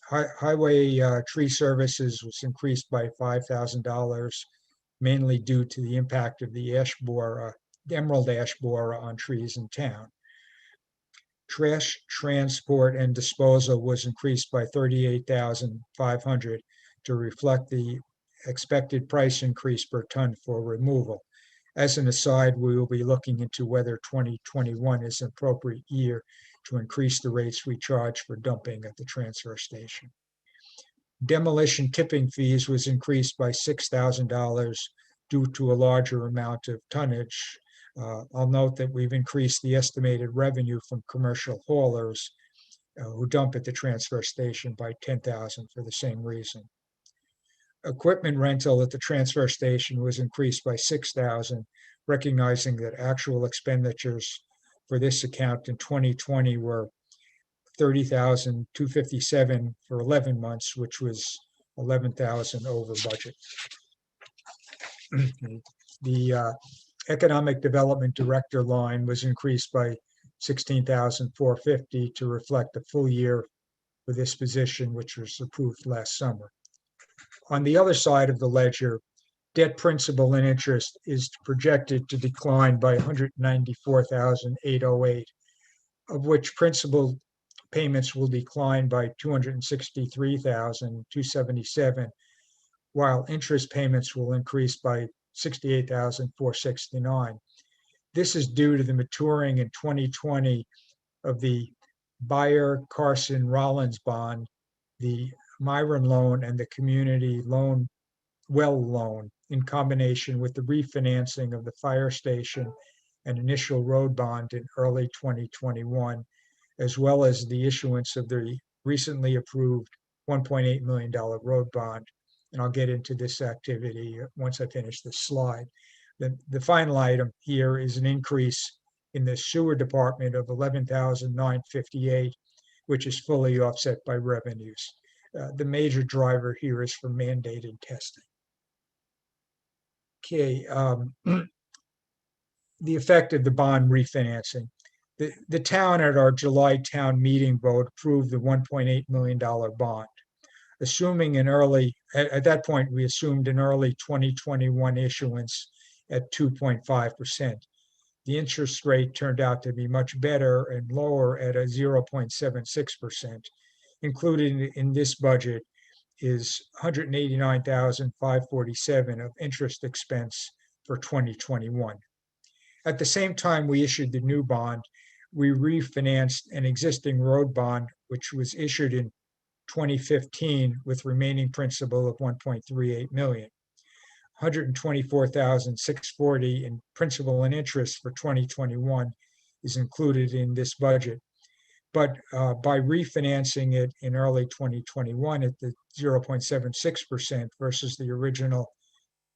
Speaker 4: Highway tree services was increased by $5,000, mainly due to the impact of the emerald ash borer on trees in town. Trash transport and disposal was increased by $38,500 to reflect the expected price increase per ton for removal. As an aside, we will be looking into whether 2021 is an appropriate year to increase the rates we charge for dumping at the transfer station. Demolition tipping fees was increased by $6,000 due to a larger amount of tonnage. I'll note that we've increased the estimated revenue from commercial haulers who dump at the transfer station by $10,000 for the same reason. Equipment rental at the transfer station was increased by $6,000, recognizing that actual expenditures for this account in 2020 were $30,257 for 11 months, which was $11,000 over budget. The Economic Development Director line was increased by $16,450 to reflect the full year for this position, which was approved last summer. On the other side of the ledger, debt principal and interest is projected to decline by $194,808, of which principal payments will decline by $263,277, while interest payments will increase by $68,469. This is due to the maturing in 2020 of the Bayer Carson Rollins bond, the Myron loan, and the community loan loan in combination with the refinancing of the fire station and initial road bond in early 2021, as well as the issuance of the recently approved $1.8 million road bond. And I'll get into this activity once I finish this slide. The final item here is an increase in the sewer department of $11,958, which is fully offset by revenues. The major driver here is for mandated testing. Okay, the effect of the bond refinancing. The town at our July town meeting vote approved the $1.8 million bond. Assuming at that point, we assumed an early 2021 issuance at 2.5%. The interest rate turned out to be much better and lower at a 0.76%. Included in this budget is $189,547 of interest expense for 2021. At the same time we issued the new bond, we refinanced an existing road bond, which was issued in 2015 with remaining principal of $1.38 million. $124,640 in principal and interest for 2021 is included in this budget. But by refinancing it in early 2021 at the 0.76% versus the original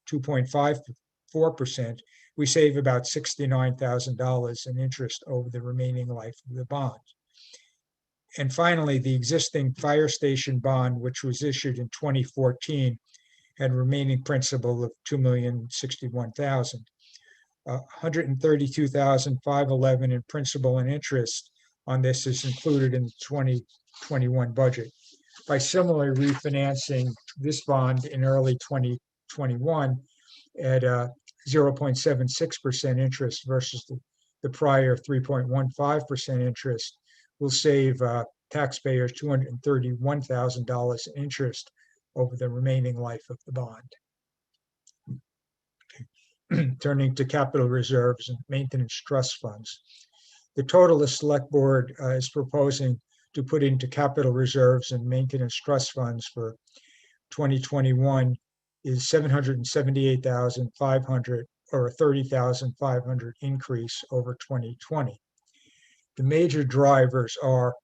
Speaker 4: 2.54%, we save about $69,000 in interest over the remaining life of the bond. And finally, the existing fire station bond, which was issued in 2014, had remaining principal of $2,061,000. $132,511 in principal and interest on this is included in the 2021 budget. By similarly refinancing this bond in early 2021 at 0.76% interest versus the prior 3.15% interest, will save taxpayers $231,000 in interest over the remaining life of the bond. Turning to capital reserves and maintenance trust funds. The total the select board is proposing to put into capital reserves and maintenance trust funds for 2021 is $778,500, or a $30,500 increase over 2020. The major drivers are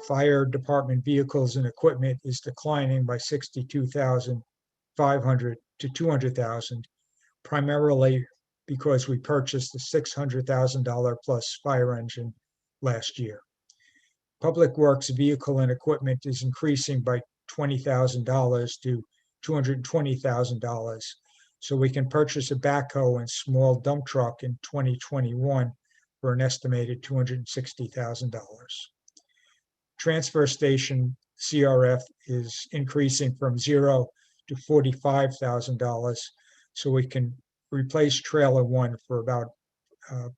Speaker 4: fire department vehicles and equipment is declining by $62,500 to $200,000, primarily because we purchased the $600,000 plus fire engine last year. Public Works vehicle and equipment is increasing by $20,000 to $220,000, so we can purchase a backhoe and small dump truck in 2021 for an estimated $260,000. Transfer station CRF is increasing from $0 to $45,000, so we can replace trailer one for about a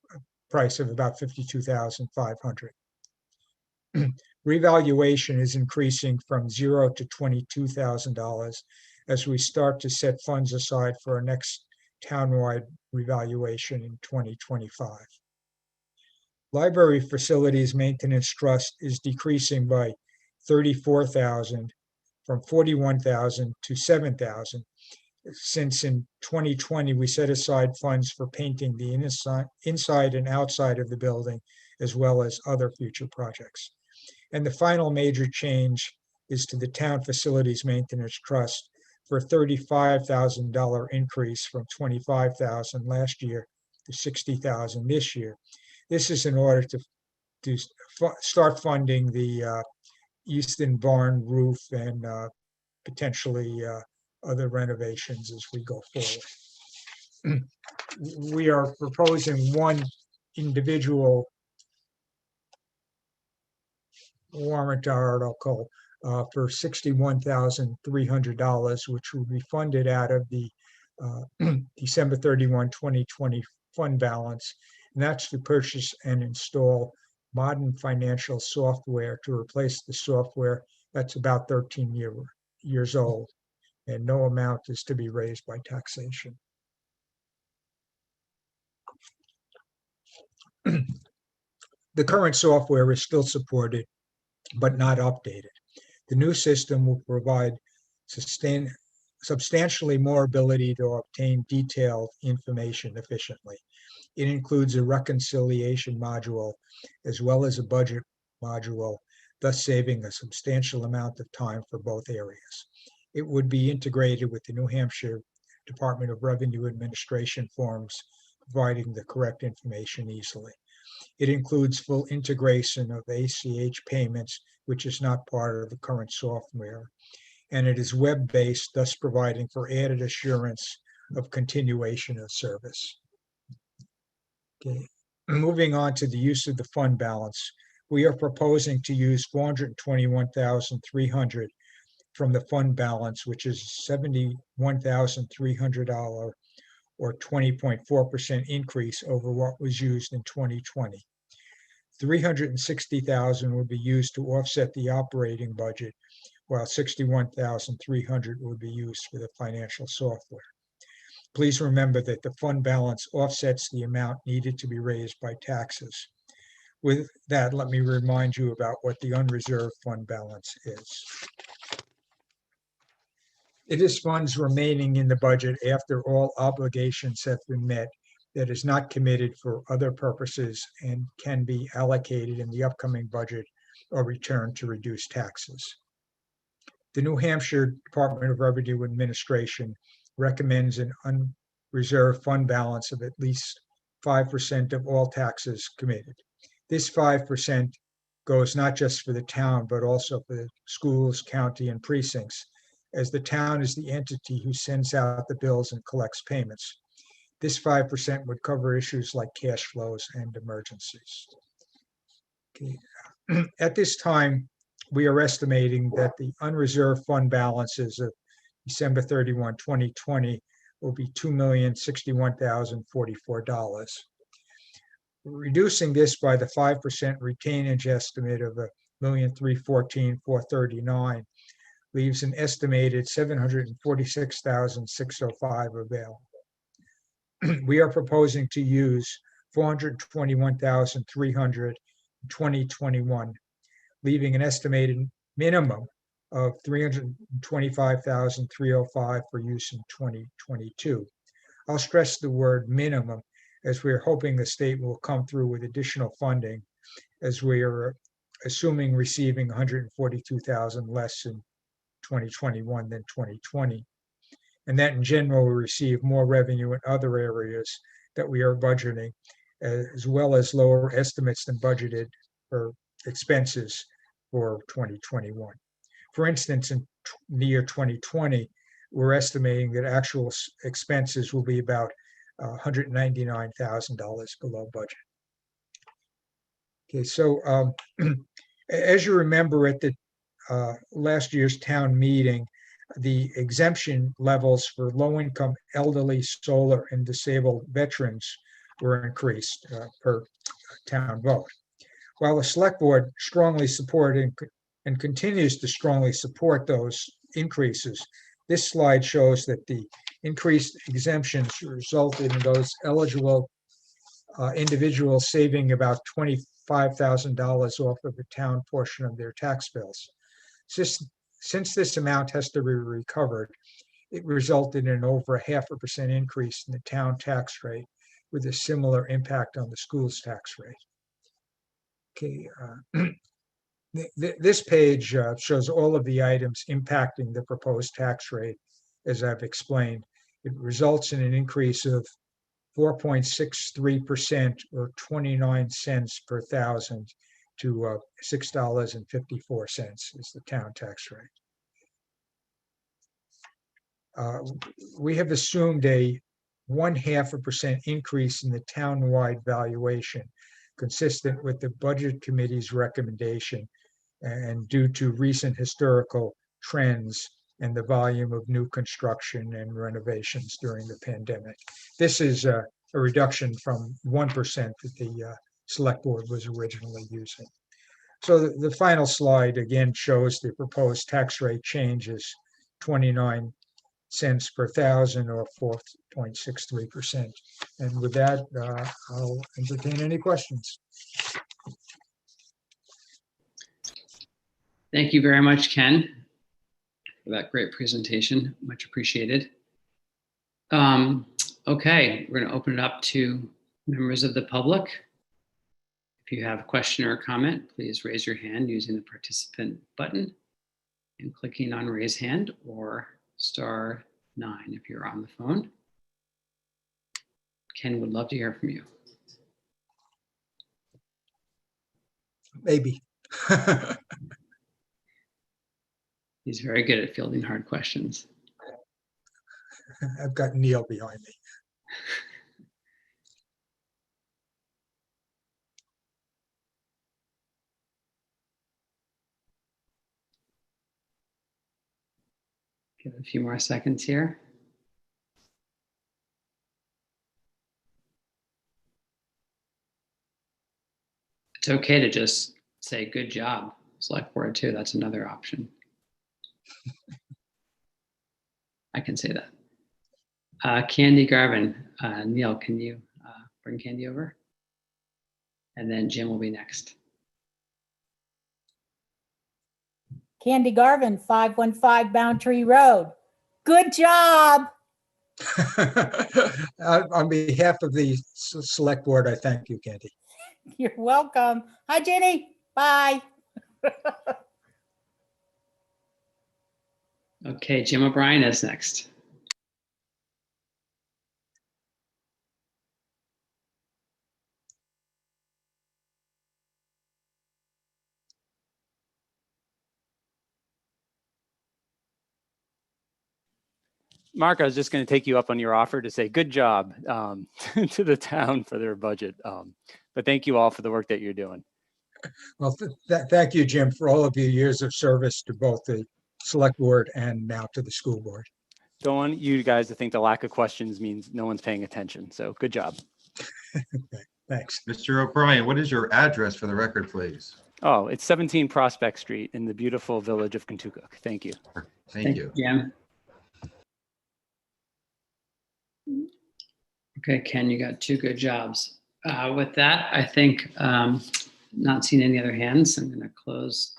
Speaker 4: price of about $52,500. Revaluation is increasing from $0 to $22,000 as we start to set funds aside for our next townwide revaluation in 2025. Library facilities maintenance trust is decreasing by $34,000 from $41,000 to $7,000. Since in 2020, we set aside funds for painting the inside and outside of the building, as well as other future projects. And the final major change is to the Town Facilities Maintenance Trust for a $35,000 increase from $25,000 last year to $60,000 this year. This is in order to start funding the Easton Barn roof and potentially other renovations as we go forward. We are proposing one individual warrant article for $61,300, which will be funded out of the December 31, 2020 fund balance. And that's to purchase and install modern financial software to replace the software that's about 13 years old. And no amount is to be raised by taxation. The current software is still supported, but not updated. The new system will provide substantially more ability to obtain detailed information efficiently. It includes a reconciliation module as well as a budget module, thus saving a substantial amount of time for both areas. It would be integrated with the New Hampshire Department of Revenue Administration forms, providing the correct information easily. It includes full integration of ACH payments, which is not part of the current software. And it is web-based, thus providing for added assurance of continuation of service. Okay. Moving on to the use of the fund balance, we are proposing to use $421,300 from the fund balance, which is $71,300 or 20.4% increase over what was used in 2020. $360,000 will be used to offset the operating budget, while $61,300 will be used for the financial software. Please remember that the fund balance offsets the amount needed to be raised by taxes. With that, let me remind you about what the unreserved fund balance is. It is funds remaining in the budget after all obligations have been met that is not committed for other purposes and can be allocated in the upcoming budget or return to reduce taxes. The New Hampshire Department of Revenue Administration recommends an unreserved fund balance of at least 5% of all taxes committed. This 5% goes not just for the town, but also for the schools, county, and precincts, as the town is the entity who sends out the bills and collects payments. This 5% would cover issues like cash flows and emergencies. Okay. At this time, we are estimating that the unreserved fund balances of December 31, 2020 will be $2,061,044. Reducing this by the 5% retainage estimate of $1,314,439 leaves an estimated $746,605 available. We are proposing to use $421,300 in 2021, leaving an estimated minimum of $325,305 for use in 2022. I'll stress the word minimum, as we're hoping the state will come through with additional funding, as we are assuming receiving $142,000 less in 2021 than 2020. And that in general, we receive more revenue in other areas that we are budgeting, as well as lower estimates than budgeted for expenses for 2021. For instance, in the year 2020, we're estimating that actual expenses will be about $199,000 below budget. Okay, so as you remember at the last year's town meeting, the exemption levels for low-income, elderly, solar, and disabled veterans were increased per town vote. While the select board strongly supported and continues to strongly support those increases, this slide shows that the increased exemptions resulted in those eligible individuals saving about $25,000 off of the town portion of their tax bills. Since this amount has to be recovered, it resulted in over a 0.5% increase in the town tax rate, with a similar impact on the school's tax rate. Okay, this page shows all of the items impacting the proposed tax rate, as I've explained. It results in an increase of 4.63%, or 29 cents per thousand, to $6.54 is the town tax rate. We have assumed a 0.5% increase in the town-wide valuation, consistent with the Budget Committee's recommendation and due to recent historical trends and the volume of new construction and renovations during the pandemic. This is a reduction from 1% that the select board was originally using. So the final slide again shows the proposed tax rate changes 29 cents per thousand, or 4.63%. And with that, I'll entertain any questions.
Speaker 3: Thank you very much, Ken, for that great presentation. Much appreciated. Okay, we're going to open it up to members of the public. If you have a question or a comment, please raise your hand using the participant button and clicking on raise hand, or *9 if you're on the phone. Ken would love to hear from you.
Speaker 4: Maybe.
Speaker 3: He's very good at fielding hard questions.
Speaker 4: I've got Neil behind me.
Speaker 3: Give it a few more seconds here. It's okay to just say good job, select board too. That's another option. I can say that. Candy Garvin, Neil, can you bring Candy over? And then Jim will be next.
Speaker 14: Candy Garvin, 515 Boundtree Road. Good job.
Speaker 4: On behalf of the select board, I thank you, Candy.
Speaker 14: You're welcome. Hi, Jenny. Bye.
Speaker 3: Okay, Jim O'Brien is next.
Speaker 15: Mark, I was just going to take you up on your offer to say good job to the town for their budget. But thank you all for the work that you're doing.
Speaker 4: Well, thank you, Jim, for all of your years of service to both the select board and now to the school board.
Speaker 15: Don't want you guys to think the lack of questions means no one's paying attention. So good job.
Speaker 4: Okay, thanks.
Speaker 2: Mr. O'Brien, what is your address for the record, please?
Speaker 15: Oh, it's 17 Prospect Street in the beautiful village of Kentucook. Thank you.
Speaker 2: Thank you.
Speaker 3: Jim. Okay, Ken, you got two good jobs. With that, I think, not seeing any other hands, I'm going to close.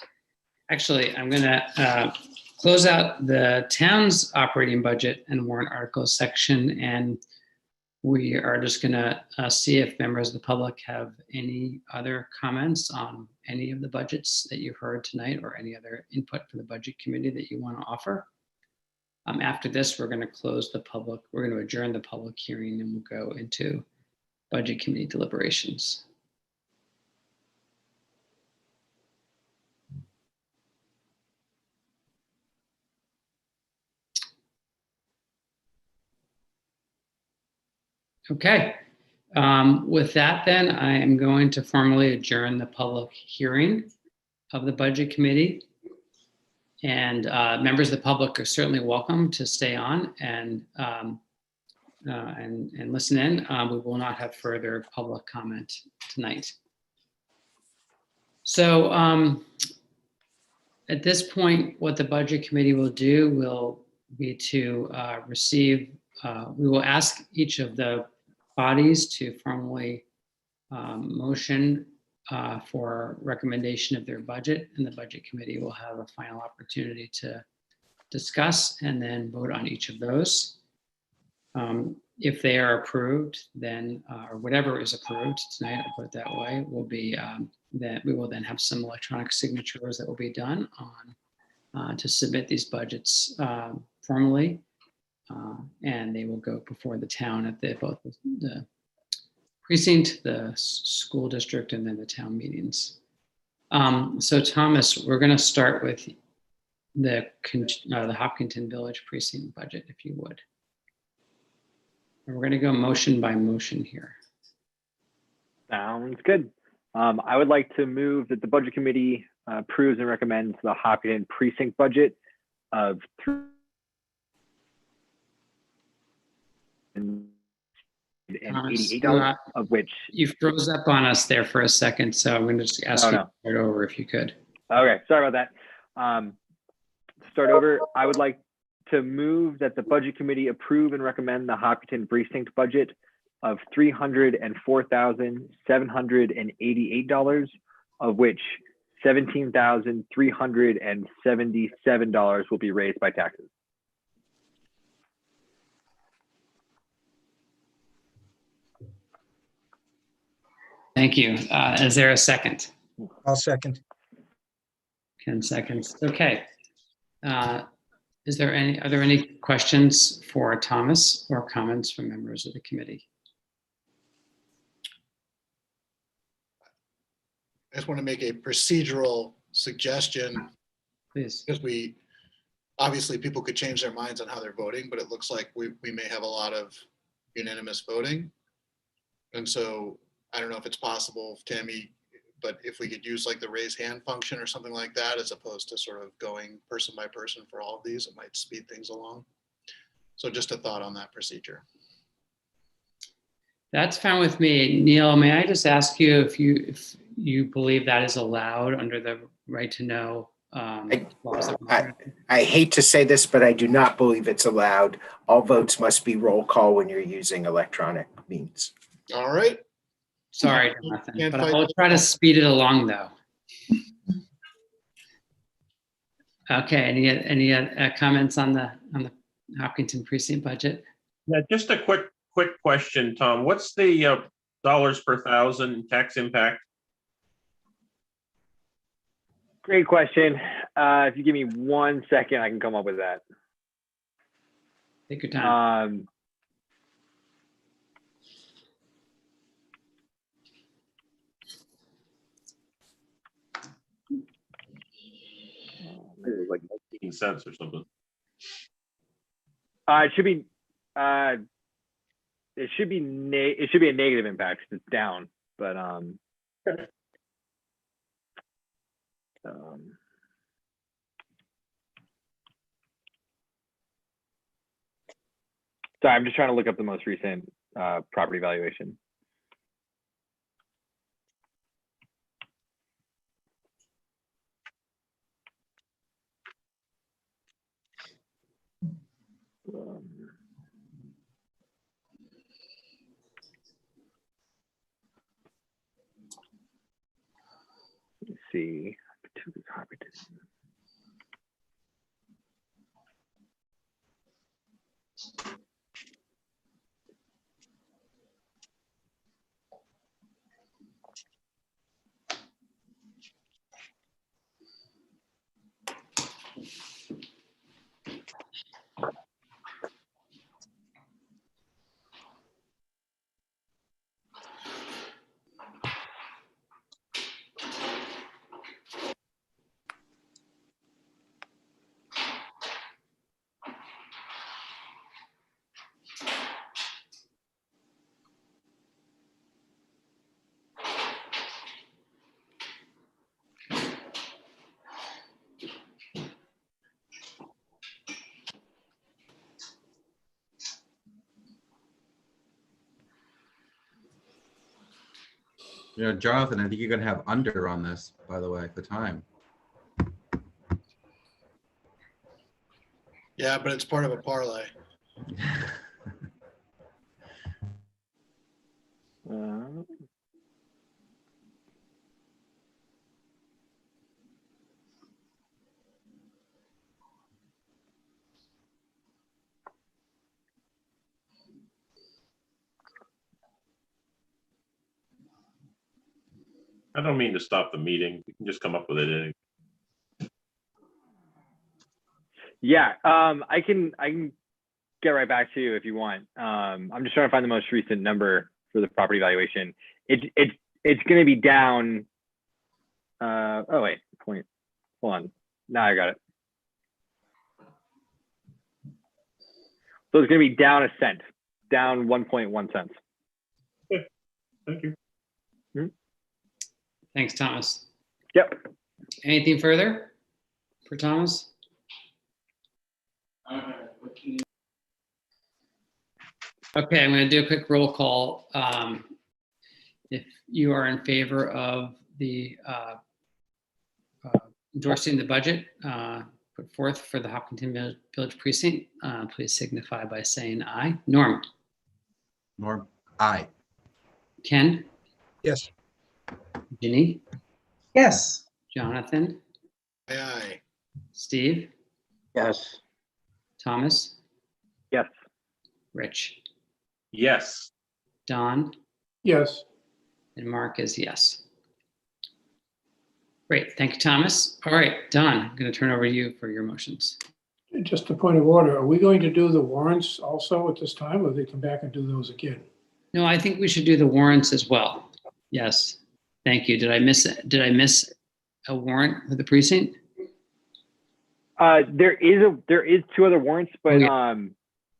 Speaker 3: Actually, I'm going to close out the town's operating budget and warrant articles section, and we are just going to see if members of the public have any other comments on any of the budgets that you heard tonight or any other input for the budget committee that you want to offer. After this, we're going to close the public, we're going to adjourn the public hearing, and we'll go into budget committee deliberations. Okay. With that, then, I am going to formally adjourn the public hearing of the budget committee. And members of the public are certainly welcome to stay on and listen in. We will not have further public comment tonight. So at this point, what the budget committee will do will be to receive, we will ask each of the bodies to formally motion for recommendation of their budget, and the budget committee will have a final opportunity to discuss and then vote on each of those. If they are approved, then or whatever is approved tonight, I'll put it that way, will be that we will then have some electronic signatures that will be done on to submit these budgets formally, and they will go before the town at both the precinct, the school district, and then the town meetings. So Thomas, we're going to start with the Hopkinton Village precinct budget, if you would. And we're going to go motion by motion here.
Speaker 10: Sounds good. I would like to move that the budget committee approves and recommends the Hopkinton precinct budget of $388, of which
Speaker 3: you froze up on us there for a second, so I'm going to just ask you to start over if you could.
Speaker 10: Okay, sorry about that. Start over. I would like to move that the budget committee approve and recommend the Hopkinton precinct budget of $304,788, of which $17,377 will be raised by taxes.
Speaker 3: Thank you. Is there a second?
Speaker 4: I'll second.
Speaker 3: Ken seconds. Okay. Are there any questions for Thomas or comments from members of the committee?
Speaker 5: I just want to make a procedural suggestion.
Speaker 3: Please.
Speaker 5: Because obviously people could change their minds on how they're voting, but it looks like we may have a lot of unanimous voting. And so I don't know if it's possible, Tammy, but if we could use like the raise hand function or something like that, as opposed to sort of going person by person for all of these, it might speed things along. So just a thought on that procedure.
Speaker 3: That's fine with me. Neil, may I just ask you if you believe that is allowed under the right to know laws?
Speaker 12: I hate to say this, but I do not believe it's allowed. All votes must be roll call when you're using electronic means.
Speaker 5: All right.
Speaker 3: Sorry, Jonathan, but I'll try to speed it along though. Okay, any comments on the Hopkinton precinct budget?
Speaker 9: Yeah, just a quick question, Tom. What's the dollars per thousand tax impact?
Speaker 10: Great question. If you give me 1 second, I can come up with that.
Speaker 3: Take your time.
Speaker 9: It was like 19 cents or something.
Speaker 10: It should be a negative impact 'cause it's down, but sorry, I'm just trying to look up the most recent property valuation. Let's see.
Speaker 2: You know, Jonathan, I think you're gonna have under on this, by the way, the time.
Speaker 5: Yeah, but it's part of a parlay.
Speaker 9: I don't mean to stop the meeting. We can just come up with it.
Speaker 10: Yeah, I can get right back to you if you want. I'm just trying to find the most recent number for the property valuation. It's going to be down. Oh wait, point. Hold on. Now I got it. So it's going to be down a cent, down 1.1 cents.
Speaker 9: Okay. Thank you.
Speaker 3: Thanks, Thomas.
Speaker 10: Yep.
Speaker 3: Anything further for Thomas? Okay, I'm going to do a quick roll call. If you are in favor of the endorsing the budget put forth for the Hopkinton Village Precinct, please signify by saying aye. Norm?
Speaker 2: Norm, aye.
Speaker 3: Ken?
Speaker 4: Yes.
Speaker 3: Ginny?
Speaker 11: Yes.
Speaker 3: Jonathan?
Speaker 5: Aye.
Speaker 3: Steve?
Speaker 12: Yes.
Speaker 3: Thomas?
Speaker 10: Yes.
Speaker 3: Rich?
Speaker 9: Yes.
Speaker 3: Don?
Speaker 7: Yes.
Speaker 3: And Mark is yes. Great, thank you, Thomas. All right, Don, I'm going to turn over to you for your motions.
Speaker 7: Just a point of order, are we going to do the warrants also at this time, or they come back and do those again?
Speaker 3: No, I think we should do the warrants as well. Yes, thank you. Did I miss a warrant for the precinct?
Speaker 10: There is two other warrants, but
Speaker 3: Oh,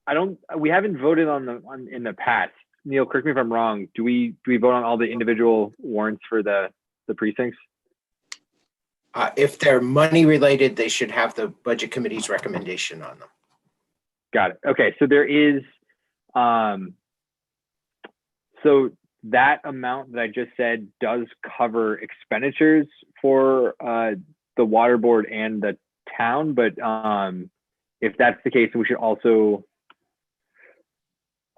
Speaker 3: yeah.
Speaker 10: we haven't voted on in the past. Neil, correct me if I'm wrong. Do we vote on all the individual warrants for the precincts?
Speaker 12: If they're money related, they should have the budget committee's recommendation on them.
Speaker 10: Got it. Okay, so there is, so that amount that I just said does cover expenditures for the water board and the town, but if that's the case, we should also,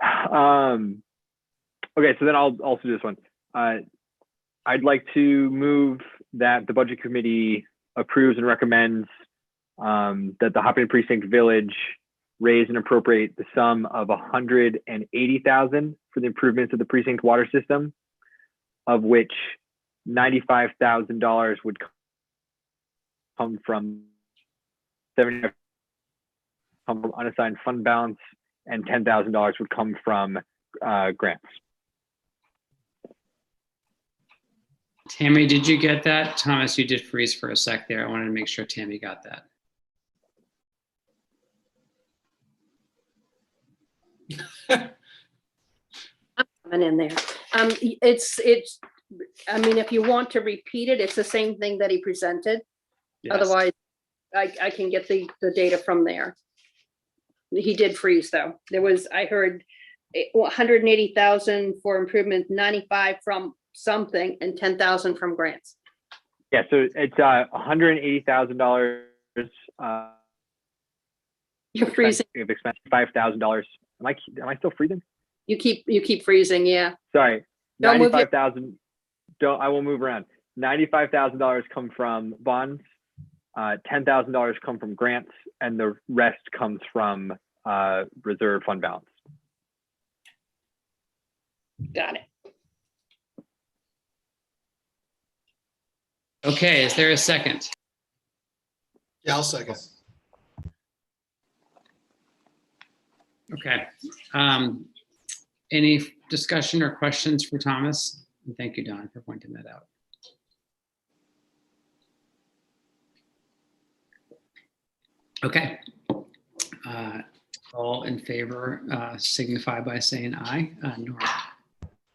Speaker 10: okay, so then I'll also do this one. I'd like to move that the budget committee approves and recommends that the Hopkinton Precinct Village raise and appropriate the sum of $180,000 for the improvements of the precinct water system, of which $95,000 would come from 70 come from unassigned fund balance, and $10,000 would come from grants.
Speaker 3: Tammy, did you get that? Thomas, you did freeze for a sec there. I wanted to make sure Tammy got that.
Speaker 1: Coming in there. I mean, if you want to repeat it, it's the same thing that he presented.
Speaker 3: Yes.
Speaker 1: Otherwise, I can get the data from there. He did freeze though. There was, I heard 180,000 for improvement, 95 from something, and 10,000 from grants.
Speaker 10: Yeah, so it's $180,000.
Speaker 1: You're freezing.
Speaker 10: Expense $5,000. Am I still freezing?
Speaker 1: You keep freezing, yeah.
Speaker 10: Sorry,
Speaker 1: Don't move your-
Speaker 10: 95,000. I will move around. $95,000 come from bonds. $10,000 come from grants, and the rest comes from reserve fund balance.
Speaker 1: Got it.
Speaker 3: Okay, is there a second?
Speaker 5: Yeah, I'll second.
Speaker 3: Okay. Any discussion or questions for Thomas? And thank you, Don, for pointing that out. Okay. All in favor signify by saying aye. Nora.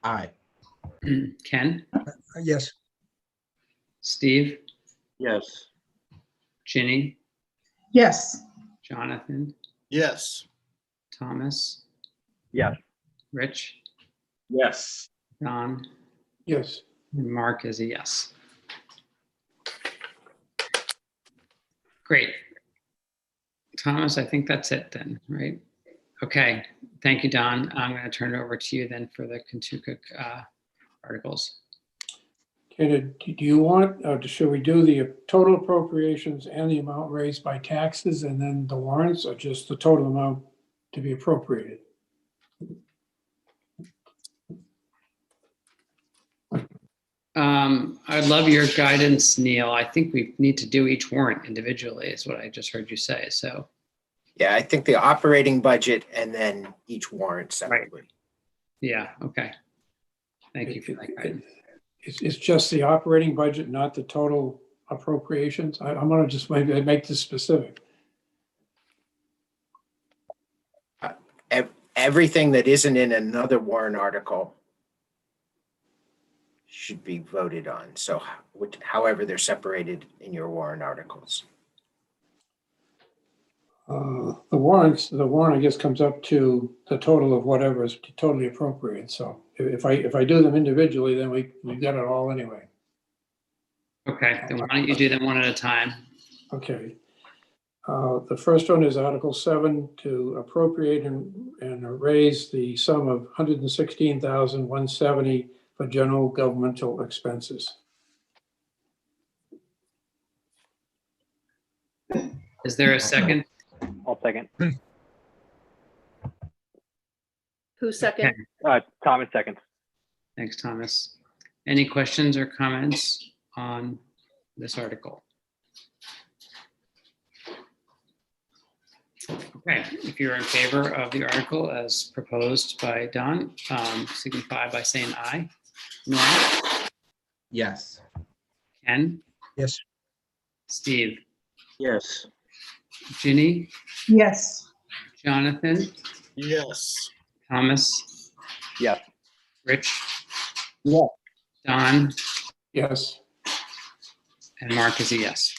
Speaker 2: Aye.
Speaker 3: Ken?
Speaker 4: Yes.
Speaker 3: Steve?
Speaker 8: Yes.
Speaker 3: Ginny?
Speaker 11: Yes.
Speaker 3: Jonathan?
Speaker 5: Yes.
Speaker 3: Thomas?
Speaker 10: Yes.
Speaker 3: Rich?
Speaker 9: Yes.
Speaker 3: Don?
Speaker 7: Yes.
Speaker 3: And Mark is a yes. Great. Thomas, I think that's it then, right? Okay, thank you, Don. I'm going to turn it over to you then for the Kentucky articles.
Speaker 7: Okay, do you want, should we do the total appropriations and the amount raised by taxes and then the warrants, or just the total amount to be appropriated?
Speaker 3: I'd love your guidance, Neil. I think we need to do each warrant individually is what I just heard you say, so.
Speaker 12: Yeah, I think the operating budget and then each warrant separately.
Speaker 3: Yeah, okay. Thank you for that guidance.
Speaker 7: It's just the operating budget, not the total appropriations? I'm gonna just make this specific.
Speaker 12: Everything that isn't in another warrant article should be voted on. So however they're separated in your warrant articles.
Speaker 7: The warrant, I guess, comes up to the total of whatever is totally appropriate. So if I do them individually, then we get it all anyway.
Speaker 3: Okay, then why don't you do them one at a time?
Speaker 7: Okay. The first one is Article 7 to appropriate and raise the sum of $116,170 for general governmental expenses.
Speaker 3: Is there a second?
Speaker 10: I'll second.
Speaker 1: Who's second?
Speaker 10: Thomas second.
Speaker 3: Thanks, Thomas. Any questions or comments on this article? Okay, if you're in favor of the article as proposed by Don, signify by saying aye. Nora?
Speaker 2: Yes.
Speaker 3: Ken?
Speaker 4: Yes.
Speaker 3: Steve?
Speaker 8: Yes.
Speaker 3: Ginny?
Speaker 11: Yes.
Speaker 3: Jonathan?
Speaker 5: Yes.
Speaker 3: Thomas?
Speaker 10: Yes.
Speaker 3: Rich?
Speaker 7: Yeah.
Speaker 3: Don?
Speaker 7: Yes.
Speaker 3: And Mark is a yes.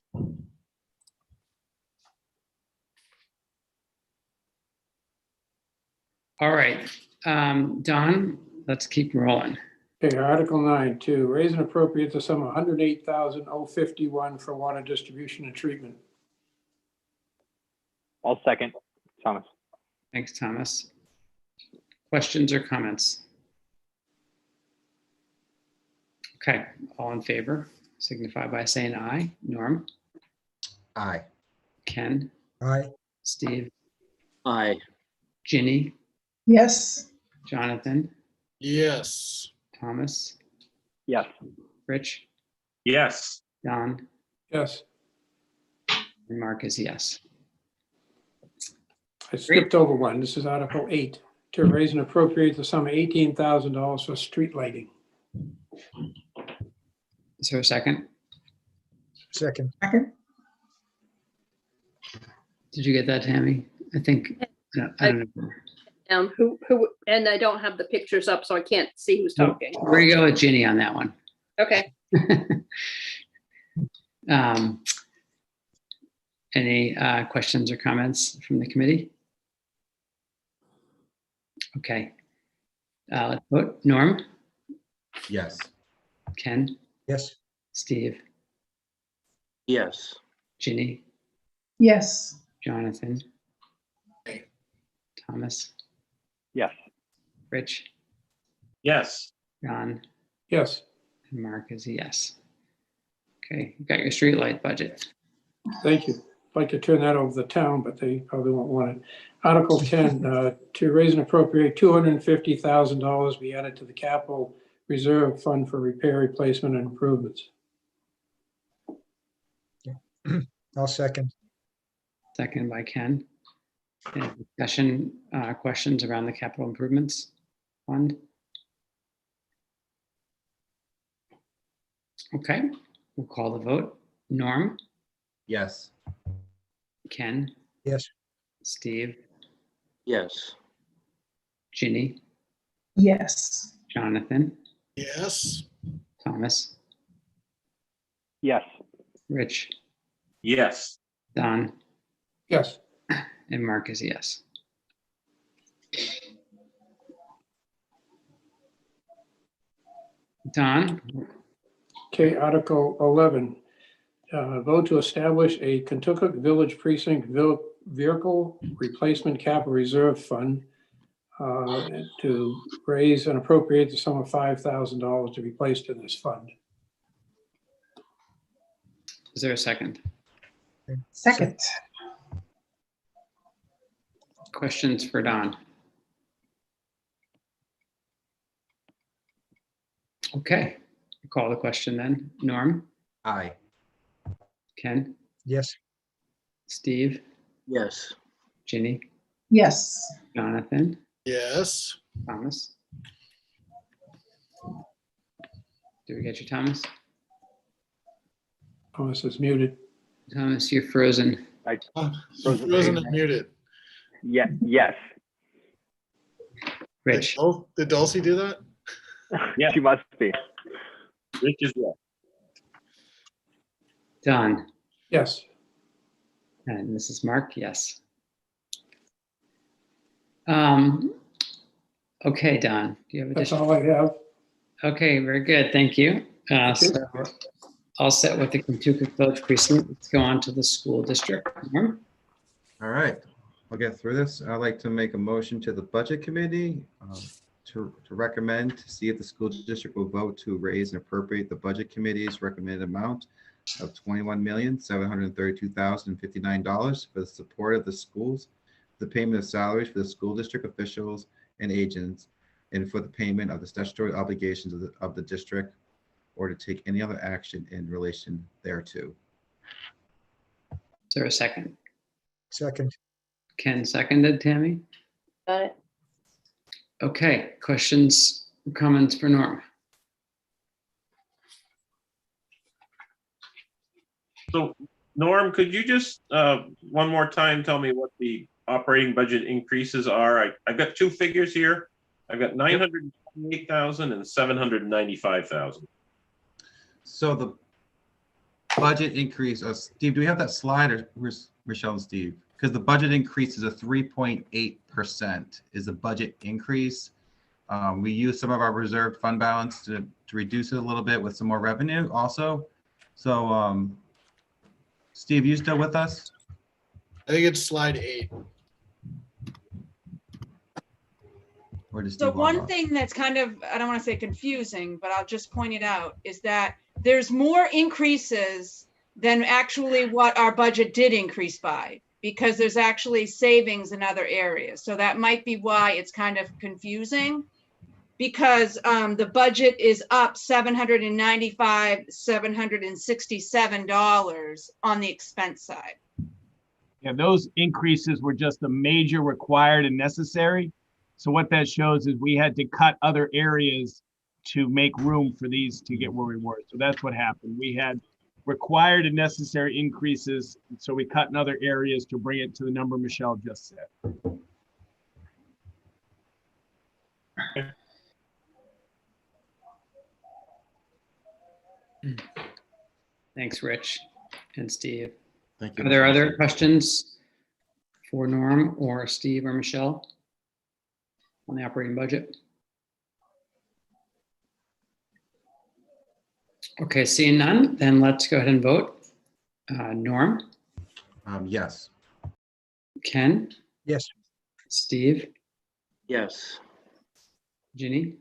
Speaker 3: All right, Don, let's keep rolling.
Speaker 7: Okay, Article 9, to raise and appropriate the sum of $108,051 for water distribution and treatment.
Speaker 10: I'll second. Thomas.
Speaker 3: Thanks, Thomas. Questions or comments? Okay, all in favor, signify by saying aye. Norm?
Speaker 2: Aye.
Speaker 3: Ken?
Speaker 4: Aye.
Speaker 3: Steve?
Speaker 8: Aye.
Speaker 3: Ginny?
Speaker 11: Yes.
Speaker 3: Jonathan?
Speaker 5: Yes.
Speaker 3: Thomas?
Speaker 10: Yes.
Speaker 3: Rich?
Speaker 9: Yes.
Speaker 3: Don?
Speaker 7: Yes.
Speaker 3: And Mark is yes.
Speaker 7: I skipped over one. This is Article 8, to raise and appropriate the sum of $18,000 for street lighting.
Speaker 3: Is there a second?
Speaker 4: Second,
Speaker 11: Second.
Speaker 3: Did you get that, Tammy? I think, I don't know.
Speaker 1: Who, and I don't have the pictures up, so I can't see who's talking.
Speaker 3: We're gonna go with Ginny on that one.
Speaker 1: Okay.
Speaker 3: Any questions or comments from the committee? Okay. Let's vote. Norm,
Speaker 2: Yes.
Speaker 3: Ken,
Speaker 4: yes,
Speaker 3: Steve,
Speaker 8: Yes.
Speaker 3: Ginny,
Speaker 11: Yes.
Speaker 3: Jonathan,
Speaker 5: Aye.
Speaker 3: Thomas,
Speaker 10: Yes.
Speaker 3: Rich,
Speaker 9: Yes.
Speaker 3: John,
Speaker 7: Yes,
Speaker 3: and Mark is a yes. Okay, you got your streetlight budget.
Speaker 7: thank you. I'd like to turn that over to the town, but they probably won't want it. Article 10, to raise and appropriate $250,000 be added to the capital reserve fund for repair, replacement, and improvements.
Speaker 4: I'll second.
Speaker 3: Second by Ken. Any discussion, questions around the capital improvements fund? Okay, we'll call the vote. Norm,
Speaker 2: Yes.
Speaker 3: Ken,
Speaker 4: Yes,
Speaker 3: Steve,
Speaker 8: Yes.
Speaker 3: Ginny,
Speaker 11: Yes.
Speaker 3: Jonathan,
Speaker 5: Yes.
Speaker 3: Thomas,
Speaker 10: Yes.
Speaker 3: Rich,
Speaker 9: Yes.
Speaker 3: Don,
Speaker 7: Yes,
Speaker 3: and Mark is a yes. Don,
Speaker 7: okay, Article 11, vote to establish a Kentucky Village Precinct Vehicle Replacement Capital Reserve Fund to raise and appropriate the sum of $5,000 to be placed in this fund.
Speaker 3: is there a second?
Speaker 11: Second.
Speaker 3: Questions for Don? Okay, call the question then. Norm,
Speaker 2: Aye.
Speaker 3: Ken,
Speaker 4: yes,
Speaker 3: Steve,
Speaker 8: Yes.
Speaker 3: Ginny,
Speaker 11: Yes.
Speaker 3: Jonathan,
Speaker 5: Yes.
Speaker 3: Thomas. Did we get you, Thomas?
Speaker 7: Thomas is muted.
Speaker 3: Thomas, you're frozen.
Speaker 5: Frozen and muted.
Speaker 10: Yeah. Yes.
Speaker 3: Rich,
Speaker 5: Did Dulcie do that?
Speaker 9: Yeah.
Speaker 10: She must be.
Speaker 9: Rich is yes.
Speaker 3: Don,
Speaker 7: Yes,
Speaker 3: and this is Mark, yes. Okay, Don, do you have
Speaker 7: that's
Speaker 3: additional?
Speaker 7: all I have.
Speaker 3: Okay, very good, thank you.
Speaker 7: Thank you.
Speaker 3: So we're all set with the Kentucky Village Precinct. Let's go on to the school district. Norm?
Speaker 2: All right, I'll get through this. I'd like to make a motion to the budget committee to recommend to see if the school district will vote to raise and appropriate the budget committee's recommended amount of $21,732,059 for the support of the schools, the payment of salaries for the school district officials and agents, and for the payment of the statutory obligations of the district, or to take any other action in relation thereto.
Speaker 3: Is there a second?
Speaker 4: second,
Speaker 3: Ken seconded, Tammy?
Speaker 1: Got it.
Speaker 3: Okay, questions, or comments for Norm?
Speaker 9: So Norm, could you just one more time tell me what the operating budget increases are? I've got two figures here. I've got 928,000 and 795,000.
Speaker 2: So the budget increase, Steve, do we have that slide, or where's Michelle and Steve? Because the budget increase is a 3.8% is a budget increase. We use some of our reserved fund balance to reduce it a little bit with some more revenue also. So Steve, you still with us?
Speaker 5: I think it's slide 8.
Speaker 2: Or does
Speaker 16: So
Speaker 2: Steve
Speaker 16: one
Speaker 2: log off?
Speaker 16: thing that's kind of, I don't want to say confusing, but I'll just point it out, is that there's more increases than actually what our budget did increase by, because there's actually savings in other areas. So that might be why it's kind of confusing, because the budget is up $767 on the expense side.
Speaker 6: Yeah, those increases were just the major required and necessary. So what that shows is we had to cut other areas to make room for these to get where we were. So that's what happened. We had required and necessary increases. So we cut in other areas to bring it to the number Michelle just said.
Speaker 3: Thanks, Rich and Steve.
Speaker 2: Thank you.
Speaker 3: Are there
Speaker 2: Mr.
Speaker 3: other
Speaker 2: Steve.
Speaker 3: questions for Norm or Steve or Michelle on the operating budget? Okay, seeing none, then let's go ahead and vote. Norm,
Speaker 2: Yes.
Speaker 3: Ken,
Speaker 4: Yes.
Speaker 3: Steve,
Speaker 8: Yes.
Speaker 3: Ginny,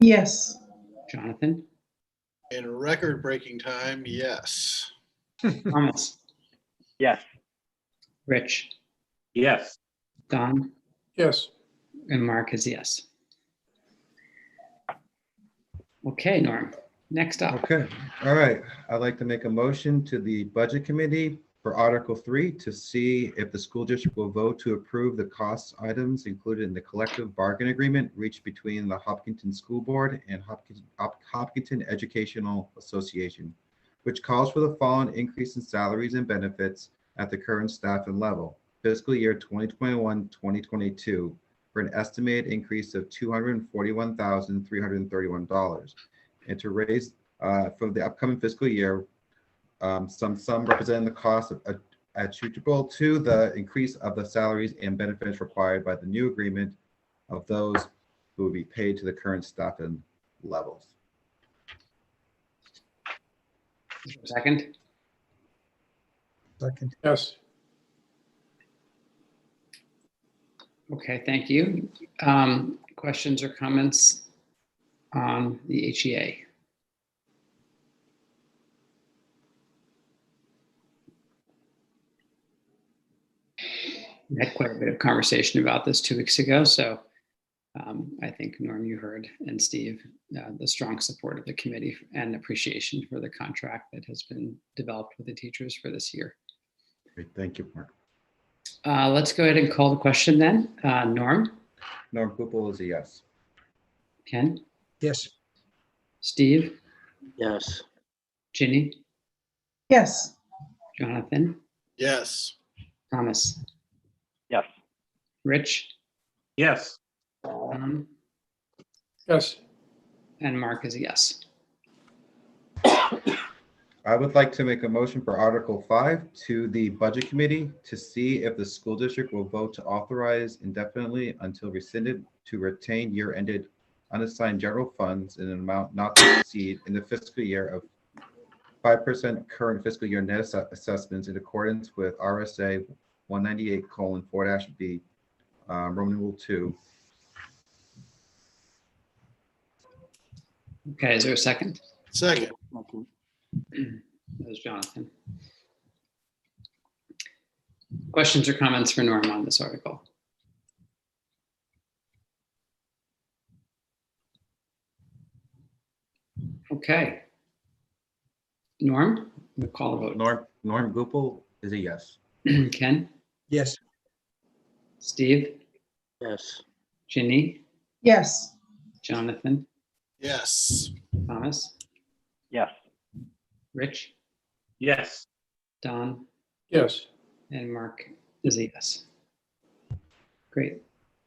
Speaker 11: Yes.
Speaker 3: Jonathan,
Speaker 5: In record-breaking time, yes.
Speaker 3: Thomas,
Speaker 10: Yes.
Speaker 3: Rich,
Speaker 9: Yes.
Speaker 3: Don,
Speaker 7: Yes.
Speaker 3: and Mark is yes. Okay, Norm, next up.
Speaker 2: Okay, all right. I'd like to make a motion to the Budget Committee for Article 3 to see if the school district will vote to approve the cost items included in the collective bargain agreement reached between the Hopkinton School Board and Hopkinton Educational Association, which calls for the following increase in salaries and benefits at the current staff and level, fiscal year 2021-2022, for an estimated increase of $241,331, and to raise for the upcoming fiscal year some sum representing the cost of attributable to the increase of the salaries and benefits required by the new agreement of those who will be paid to the current staff and levels.
Speaker 3: Second,
Speaker 4: Second.
Speaker 7: Yes.
Speaker 3: okay, thank you. Questions or comments on the HEA? We had quite a bit of conversation about this 2 weeks ago, so I think, Norm, you heard, and Steve, the strong support of the committee and appreciation for the contract that has been developed with the teachers for this year.
Speaker 2: Great, thank you, Mark.
Speaker 3: Let's go ahead and call the question then. Norm,
Speaker 2: Norm Gupel is a yes.
Speaker 3: Ken,
Speaker 4: Yes.
Speaker 3: Steve,
Speaker 8: Yes.
Speaker 3: Ginny,
Speaker 11: Yes.
Speaker 3: Jonathan,
Speaker 5: Yes.
Speaker 3: Thomas,
Speaker 10: Yes.
Speaker 3: Rich,
Speaker 9: Yes.
Speaker 7: Yes.
Speaker 3: and Mark is a yes.
Speaker 2: I would like to make a motion for Article 5 to the Budget Committee to see if the school district will vote to authorize indefinitely until rescinded to retain year-ended unassigned general funds in an amount not to exceed in the fiscal year of 5% current fiscal year net assessments in accordance with RSA 198:4-B, Roman numeral 2.
Speaker 3: Okay, is there a second?
Speaker 5: Second.
Speaker 3: That was Jonathan. Questions or comments for Norm on this article? Okay. Norm, we'll call a vote.
Speaker 2: Norm Gupel is a yes.
Speaker 3: Ken,
Speaker 4: Yes.
Speaker 3: Steve,
Speaker 8: Yes.
Speaker 3: Ginny,
Speaker 11: Yes.
Speaker 3: Jonathan,
Speaker 5: Yes.
Speaker 3: Thomas,
Speaker 10: Yes.
Speaker 3: Rich,
Speaker 9: Yes.
Speaker 3: Don,
Speaker 7: Yes.
Speaker 3: and Mark is a yes. Great.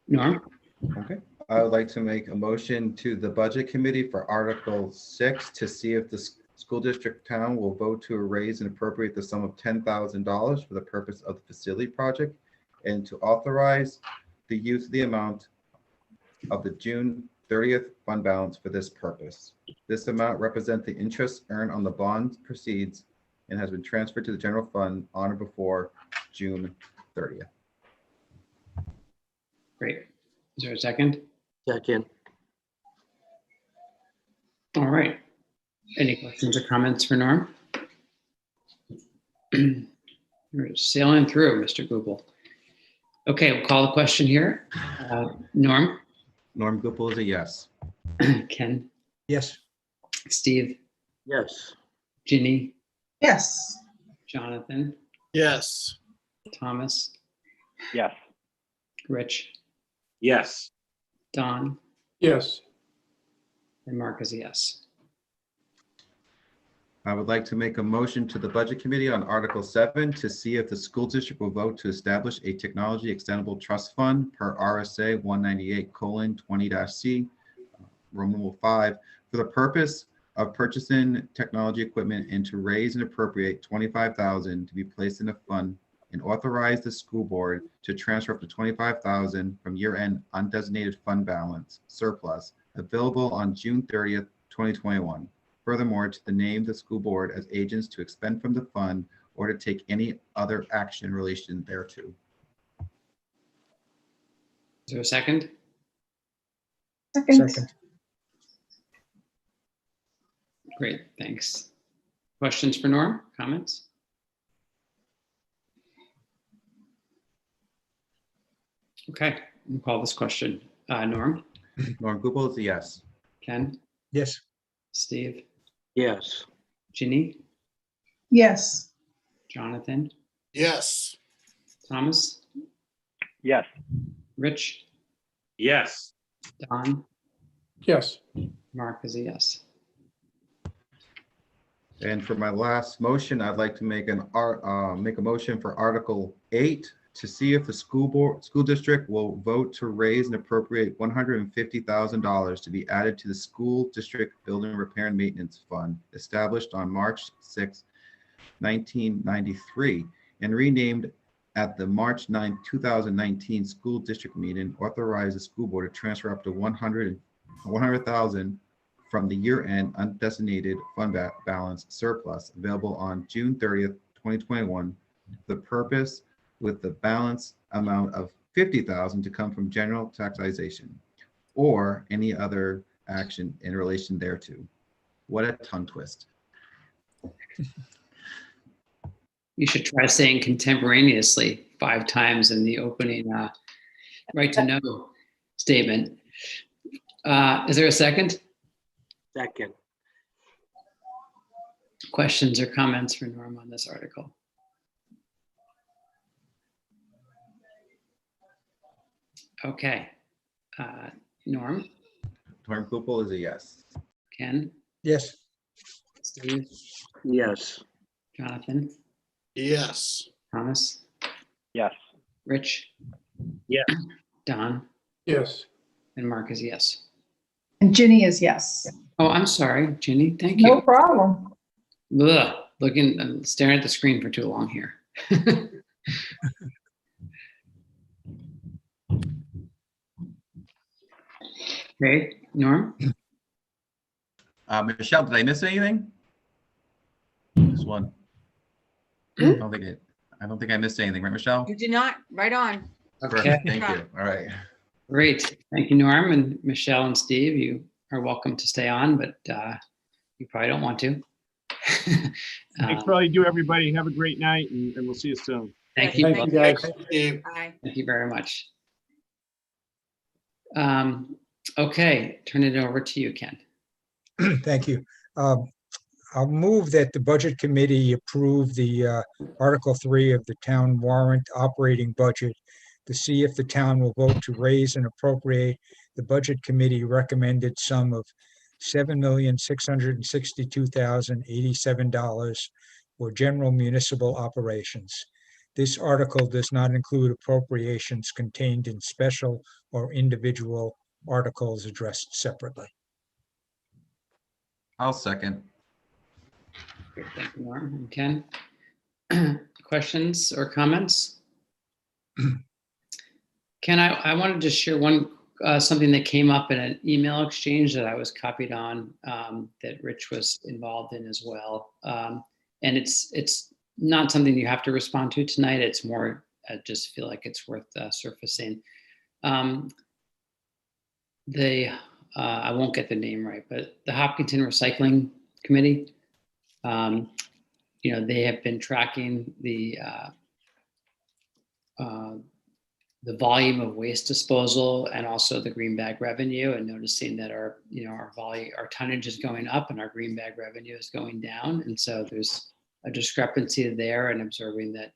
Speaker 3: Norm?
Speaker 2: Okay. I would like to make a motion to the Budget Committee for Article 6 to see if the school district town will vote to raise and appropriate the sum of $10,000 for the purpose of the facility project and to authorize the use of the amount of the June 30th fund balance for this purpose. This amount represents the interest earned on the bond proceeds and has been transferred to the general fund on or before June 30th.
Speaker 3: Great. Is there a second?
Speaker 8: Second.
Speaker 3: All right. Any questions or comments for Norm? You're sailing through, Mr. Google. Okay, we'll call the question here. Norm?
Speaker 2: Norm Gupel is a yes.
Speaker 3: Ken?
Speaker 4: Yes.
Speaker 3: Steve?
Speaker 8: Yes.
Speaker 3: Ginny?
Speaker 11: Yes.
Speaker 3: Jonathan?
Speaker 5: Yes.
Speaker 3: Thomas,
Speaker 10: Yes.
Speaker 3: Rich,
Speaker 9: Yes.
Speaker 3: Don,
Speaker 7: Yes.
Speaker 3: and Mark is a yes.
Speaker 2: I would like to make a motion to the Budget Committee on Article 7 to see if the school district will vote to establish a technology extendable trust fund per RSA 198:20-C, Roman numeral 5, for the purpose of purchasing technology equipment and to raise and appropriate $25,000 to be placed in a fund and authorize the school board to transfer up to $25,000 from year-end undesignated fund balance surplus available on June 30th, 2021. Furthermore, to name the school board as agents to expend from the fund or to take any other action in relation thereto.
Speaker 3: Is there a second?
Speaker 11: Second.
Speaker 3: Great, thanks. Questions for Norm? Comments? Okay, we'll call this question. Norm,
Speaker 2: Norm Gupel is a yes.
Speaker 3: Ken,
Speaker 4: Yes.
Speaker 3: Steve,
Speaker 8: Yes.
Speaker 3: Ginny,
Speaker 11: Yes.
Speaker 3: Jonathan,
Speaker 5: Yes.
Speaker 3: Thomas,
Speaker 10: Yes.
Speaker 3: Rich,
Speaker 9: Yes.
Speaker 3: Don,
Speaker 7: Yes.
Speaker 3: Mark is a yes.
Speaker 2: And for my last motion, I'd like to make a motion for Article 8 to see if the school district will vote to raise and appropriate $150,000 to be added to the school district building repair and maintenance fund established on March 6, 1993, and renamed at the March 9, 2019 school district meeting. Authorize the school board to transfer up to $100,000 from the year-end undesignated fund balance surplus available on June 30th, 2021, the purpose with the balance amount of $50,000 to come from general taxation or any other action in relation thereto. What a tongue twist.
Speaker 3: You should try saying contemporaneously 5 times in the opening right to know statement. Is there a second?
Speaker 8: Second.
Speaker 3: Questions or comments for Norm on this article? Okay. Norm,
Speaker 2: Norm Gupel is a yes.
Speaker 3: Ken,
Speaker 4: Yes.
Speaker 3: Steve,
Speaker 8: Yes.
Speaker 3: Jonathan,
Speaker 5: Yes.
Speaker 3: Thomas,
Speaker 10: Yes.
Speaker 3: Rich,
Speaker 9: Yes.
Speaker 3: Don,
Speaker 7: Yes.
Speaker 3: and Mark is yes.
Speaker 11: And Ginny is yes.
Speaker 3: Oh, I'm sorry, Ginny. Thank
Speaker 11: No
Speaker 3: you.
Speaker 11: problem.
Speaker 3: Ugh, staring at the screen for too long here. Okay, Norm?
Speaker 2: Michelle, did I miss anything? Just one. I don't think I missed anything, right, Michelle?
Speaker 16: You did not, right on.
Speaker 3: Okay,
Speaker 2: Perfect, thank you. All right.
Speaker 3: great. Thank you, Norm, and Michelle and Steve. You are welcome to stay on, but you probably don't want to.
Speaker 6: Thanks for all you do, everybody. Have a great night, and we'll see you soon.
Speaker 3: Thank you.
Speaker 7: Thank you, guys.
Speaker 16: Bye.
Speaker 3: Thank you very much. Okay, turn it over to you, Ken.
Speaker 4: Thank you. I'll move that the Budget Committee approve the Article 3 of the town warrant operating budget to see if the town will vote to raise and appropriate the Budget Committee recommended sum of $7,662,087 for general municipal operations. This article does not include appropriations contained in special or individual articles addressed separately.
Speaker 2: I'll second.
Speaker 3: Great, thank you, Norm and Ken. Questions or comments? Ken, I wanted to share something that came up in an email exchange that I was copied on that Rich was involved in as well. And it's not something you have to respond to tonight. It's more, I just feel like it's worth surfacing. I won't get the name right, but the Hopkinton Recycling Committee, they have been tracking the volume of waste disposal and also the green bag revenue, and noticing that our tonnage is going up and our green bag revenue is going down. And so there's a discrepancy there, and observing that,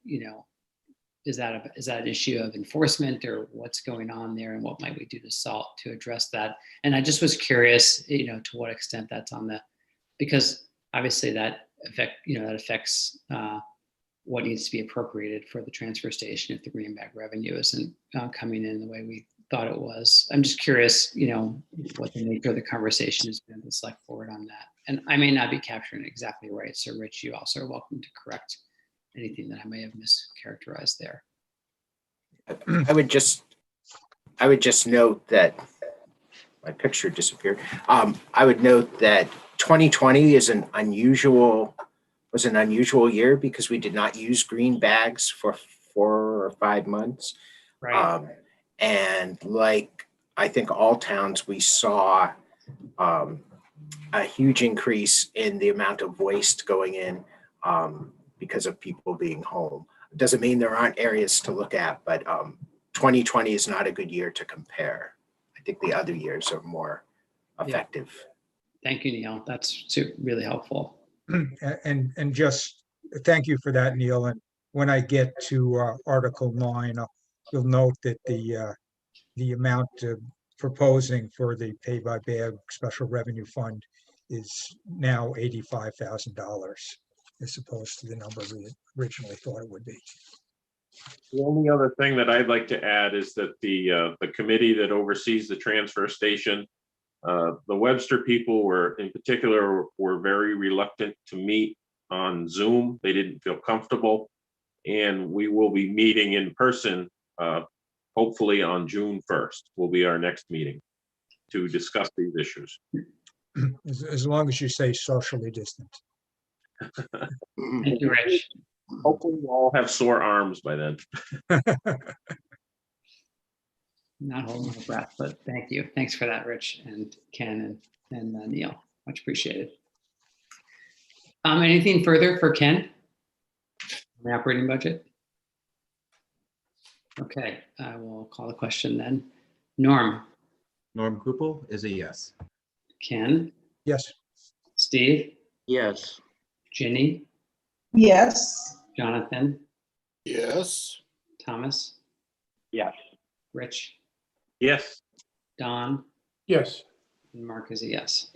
Speaker 3: is that an issue of enforcement, or what's going on there, and what might we do to address that? And I just was curious, to what extent that's because obviously that affects what needs to be appropriated for the transfer station if the greenback revenue isn't coming in the way we thought it was. I'm just curious, what the nature of the conversation has been to select forward on that. And I may not be capturing it exactly right. So Rich, you also are welcome to correct anything that I may have mischaracterized there.
Speaker 12: I would just note that my picture disappeared. I would note that 2020 was an unusual year because we did not use green bags for 4 or 5 months.
Speaker 3: Right.
Speaker 12: And like I think all towns, we saw a huge increase in the amount of waste going in because of people being home. It doesn't mean there aren't areas to look at, but 2020 is not a good year to compare. I think the other years are more effective.
Speaker 3: Yeah. Thank you, Neil. That's really helpful.
Speaker 4: And just thank you for that, Neil. And when I get to Article 9, you'll note that the amount proposing for the pay by bag special revenue fund is now $85,000 as opposed to the number we originally thought it would be.
Speaker 9: The only other thing that I'd like to add is that the committee that oversees the transfer station, the Webster people in particular were very reluctant to meet on Zoom. They didn't feel comfortable, and we will be meeting in person, hopefully on June 1st will be our next meeting to discuss these issues.
Speaker 4: As long as you say socially distant.
Speaker 3: Thank you, Rich.
Speaker 9: Hopefully we'll all have sore arms by then.
Speaker 3: Not holding my breath, but thank you. Thanks for that, Rich and Ken and Neil. Much appreciated. Anything further for Ken on the operating budget? Okay, I will call the question then. Norm.
Speaker 2: Norm Gupel is a yes.
Speaker 3: Ken.
Speaker 4: Yes.
Speaker 3: Steve.
Speaker 8: Yes.
Speaker 3: Ginny.
Speaker 11: Yes.
Speaker 3: Jonathan.
Speaker 5: Yes.
Speaker 3: Thomas.
Speaker 10: Yes.
Speaker 3: Rich.
Speaker 9: Yes.
Speaker 3: Don.
Speaker 7: Yes.
Speaker 3: And Mark is a yes.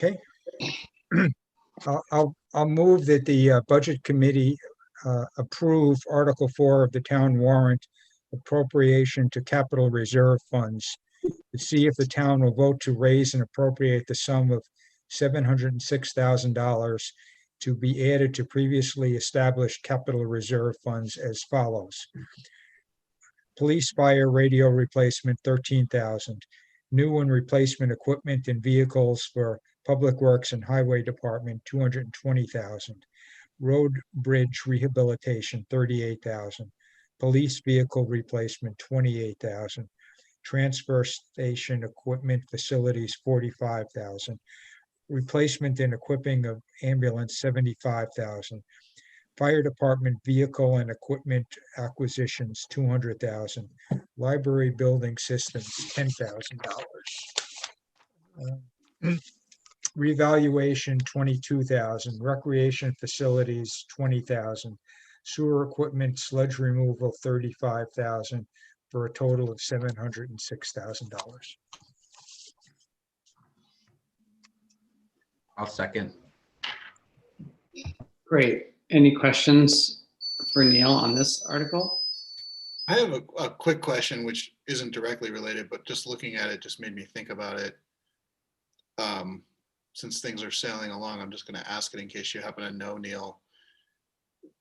Speaker 4: Okay. I'll move that the Budget Committee approve Article 4 of the town warrant appropriation to capital reserve funds to see if the town will vote to raise and appropriate the sum of $706,000 to be added to previously established capital reserve funds as follows. Police fire radio replacement, $13,000. New and replacement equipment and vehicles for Public Works and Highway Department, $220,000. Road bridge rehabilitation, $38,000. Police vehicle replacement, $28,000. Transfer station equipment facilities, $45,000. Replacement and equipping of ambulance, $75,000. Fire department vehicle and equipment acquisitions, $200,000. Library building systems, $10,000. Revaluation, $22,000. Recreation facilities, $20,000. Sewer equipment, sludge removal, $35,000, for a total of $706,000.
Speaker 2: I'll second.
Speaker 3: Great. Any questions for Neil on this article?
Speaker 5: I have a quick question, which isn't directly related, but just looking at it just made me think about it. Since things are sailing along, I'm just going to ask it in case you happen to know, Neil.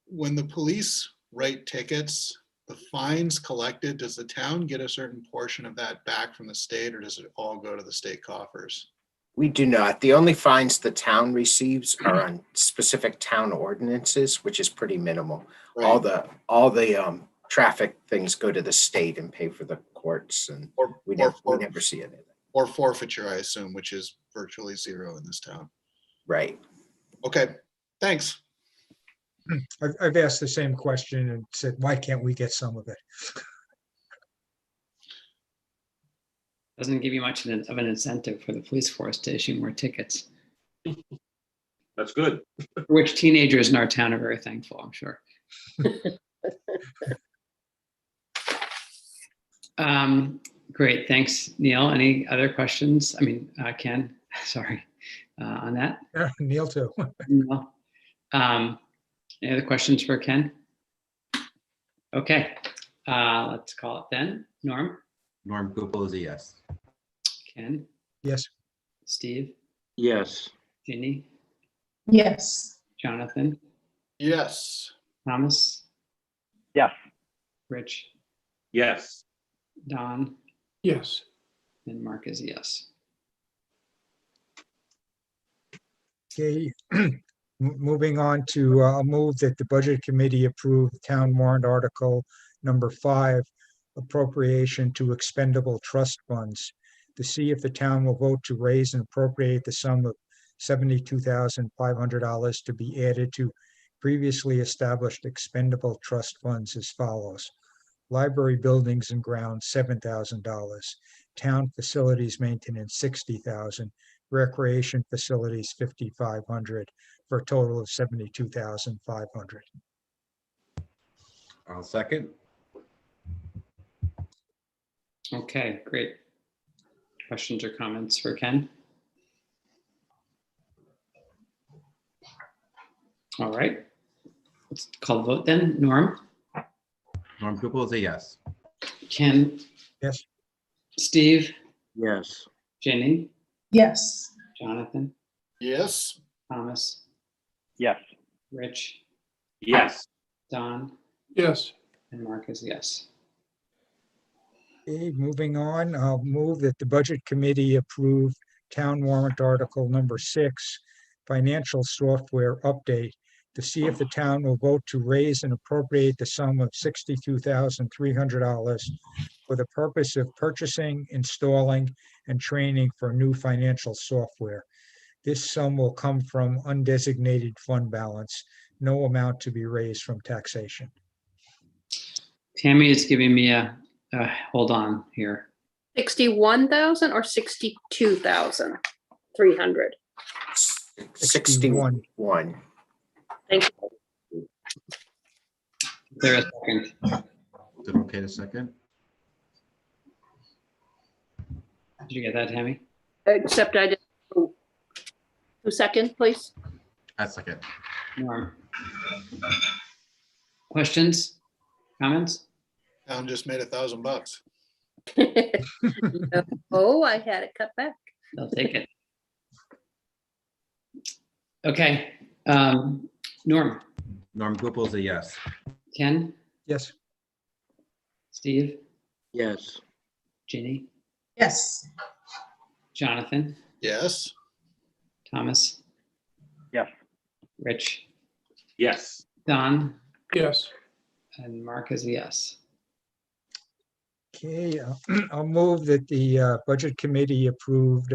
Speaker 5: When the police write tickets, the fines collected, does the town get a certain portion of that back from the state, or does it all go to the state coffers?
Speaker 12: We do not. The only fines the town receives are on specific town ordinances, which is pretty minimal.
Speaker 5: Right.
Speaker 12: All the traffic things go to the state and pay for the courts, and we never see it.
Speaker 5: Or forfeiture, I assume, which is virtually zero in this town.
Speaker 12: Right.
Speaker 5: Okay, thanks.
Speaker 4: I've asked the same question and said, why can't we get some of it?
Speaker 3: Doesn't give you much of an incentive for the police force to issue more tickets.
Speaker 9: That's good.
Speaker 3: For which teenagers in our town are very thankful, I'm sure. Great, thanks, Neil. Any other questions? I mean, Ken, sorry, on that?
Speaker 4: Neil too.
Speaker 3: No. Any other questions for Ken? Okay, let's call it then. Norm,
Speaker 2: Norm Gupel is a yes.
Speaker 3: Ken,
Speaker 4: Yes.
Speaker 3: Steve,
Speaker 8: Yes.
Speaker 3: Ginny,
Speaker 11: Yes.
Speaker 3: Jonathan,
Speaker 5: Yes.
Speaker 3: Thomas,
Speaker 10: Yes.
Speaker 3: Rich,
Speaker 9: Yes.
Speaker 3: Don,
Speaker 7: Yes.
Speaker 3: and Mark is a yes.
Speaker 4: Okay, moving on to, I'll move that the Budget Committee approve town warrant article number 5, appropriation to expendable trust funds, to see if the town will vote to raise and appropriate the sum of $72,500 to be added to previously established expendable trust funds as follows. Library buildings and grounds, $7,000. Town facilities maintenance, $60,000. Recreation facilities, $5,500, for a total of $72,500.
Speaker 2: I'll second.
Speaker 3: Okay, great. Questions or comments for Ken? All right, let's call the vote then. Norm,
Speaker 2: Norm Gupel is a yes.
Speaker 3: Ken,
Speaker 4: Yes.
Speaker 3: Steve,
Speaker 8: Yes.
Speaker 3: Jenny,
Speaker 11: Yes.
Speaker 3: Jonathan,
Speaker 5: Yes.
Speaker 3: Thomas,
Speaker 10: Yes.
Speaker 3: Rich,
Speaker 9: Yes.
Speaker 3: Don,
Speaker 7: Yes.
Speaker 3: and Mark is a yes.
Speaker 4: Okay, moving on, I'll move that the Budget Committee approve town warrant article number 6, financial software update, to see if the town will vote to raise and appropriate the sum of $62,300 for the purpose of purchasing, installing, and training for new financial software. This sum will come from undesignated fund balance, no amount to be raised from taxation.
Speaker 3: Tammy is giving me a hold on here.
Speaker 1: 61,000 or 62,300?
Speaker 12: 61.
Speaker 1: Thank you.
Speaker 3: Is there a second?
Speaker 2: Is it okay to second?
Speaker 3: Did you get that, Tammy?
Speaker 1: Except I did. 2 seconds, please.
Speaker 2: I second.
Speaker 3: Norm. Questions, comments?
Speaker 5: Town just made $1,000.
Speaker 1: Oh, I had it cut back.
Speaker 3: They'll take it. Okay, Norm,
Speaker 2: Norm Gupel is a yes.
Speaker 3: Ken,
Speaker 4: Yes.
Speaker 3: Steve,
Speaker 8: Yes.
Speaker 3: Ginny,
Speaker 11: Yes.
Speaker 3: Jonathan,
Speaker 5: Yes.
Speaker 3: Thomas,
Speaker 10: Yes.
Speaker 3: Rich,
Speaker 9: Yes.
Speaker 3: Don,
Speaker 7: Yes.
Speaker 3: and Mark is a yes.
Speaker 4: Okay, I'll move that the Budget Committee approved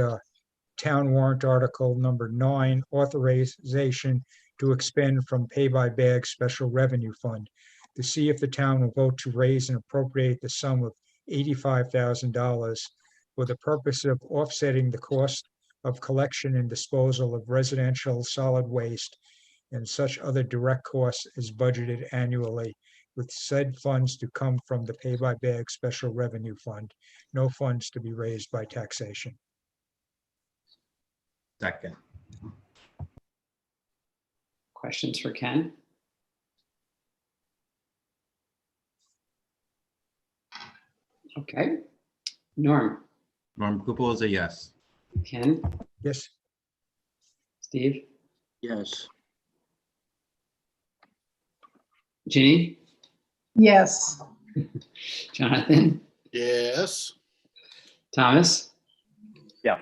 Speaker 4: town warrant article number 9, authorization to expend from pay-by-bag special revenue fund, to see if the town will vote to raise and appropriate the sum of $85,000 for the purpose of offsetting the cost of collection and disposal of residential solid waste and such other direct costs as budgeted annually, with said funds to come from the pay-by-bag special revenue fund, no funds to be raised by taxation.
Speaker 2: Second.
Speaker 3: Questions for Ken? Okay, Norm,
Speaker 2: Norm Gupel is a yes.
Speaker 3: Ken,
Speaker 4: Yes.
Speaker 3: Steve,
Speaker 8: Yes.
Speaker 3: Ginny,
Speaker 11: Yes.
Speaker 3: Jonathan,
Speaker 5: Yes.
Speaker 3: Thomas,
Speaker 10: Yes.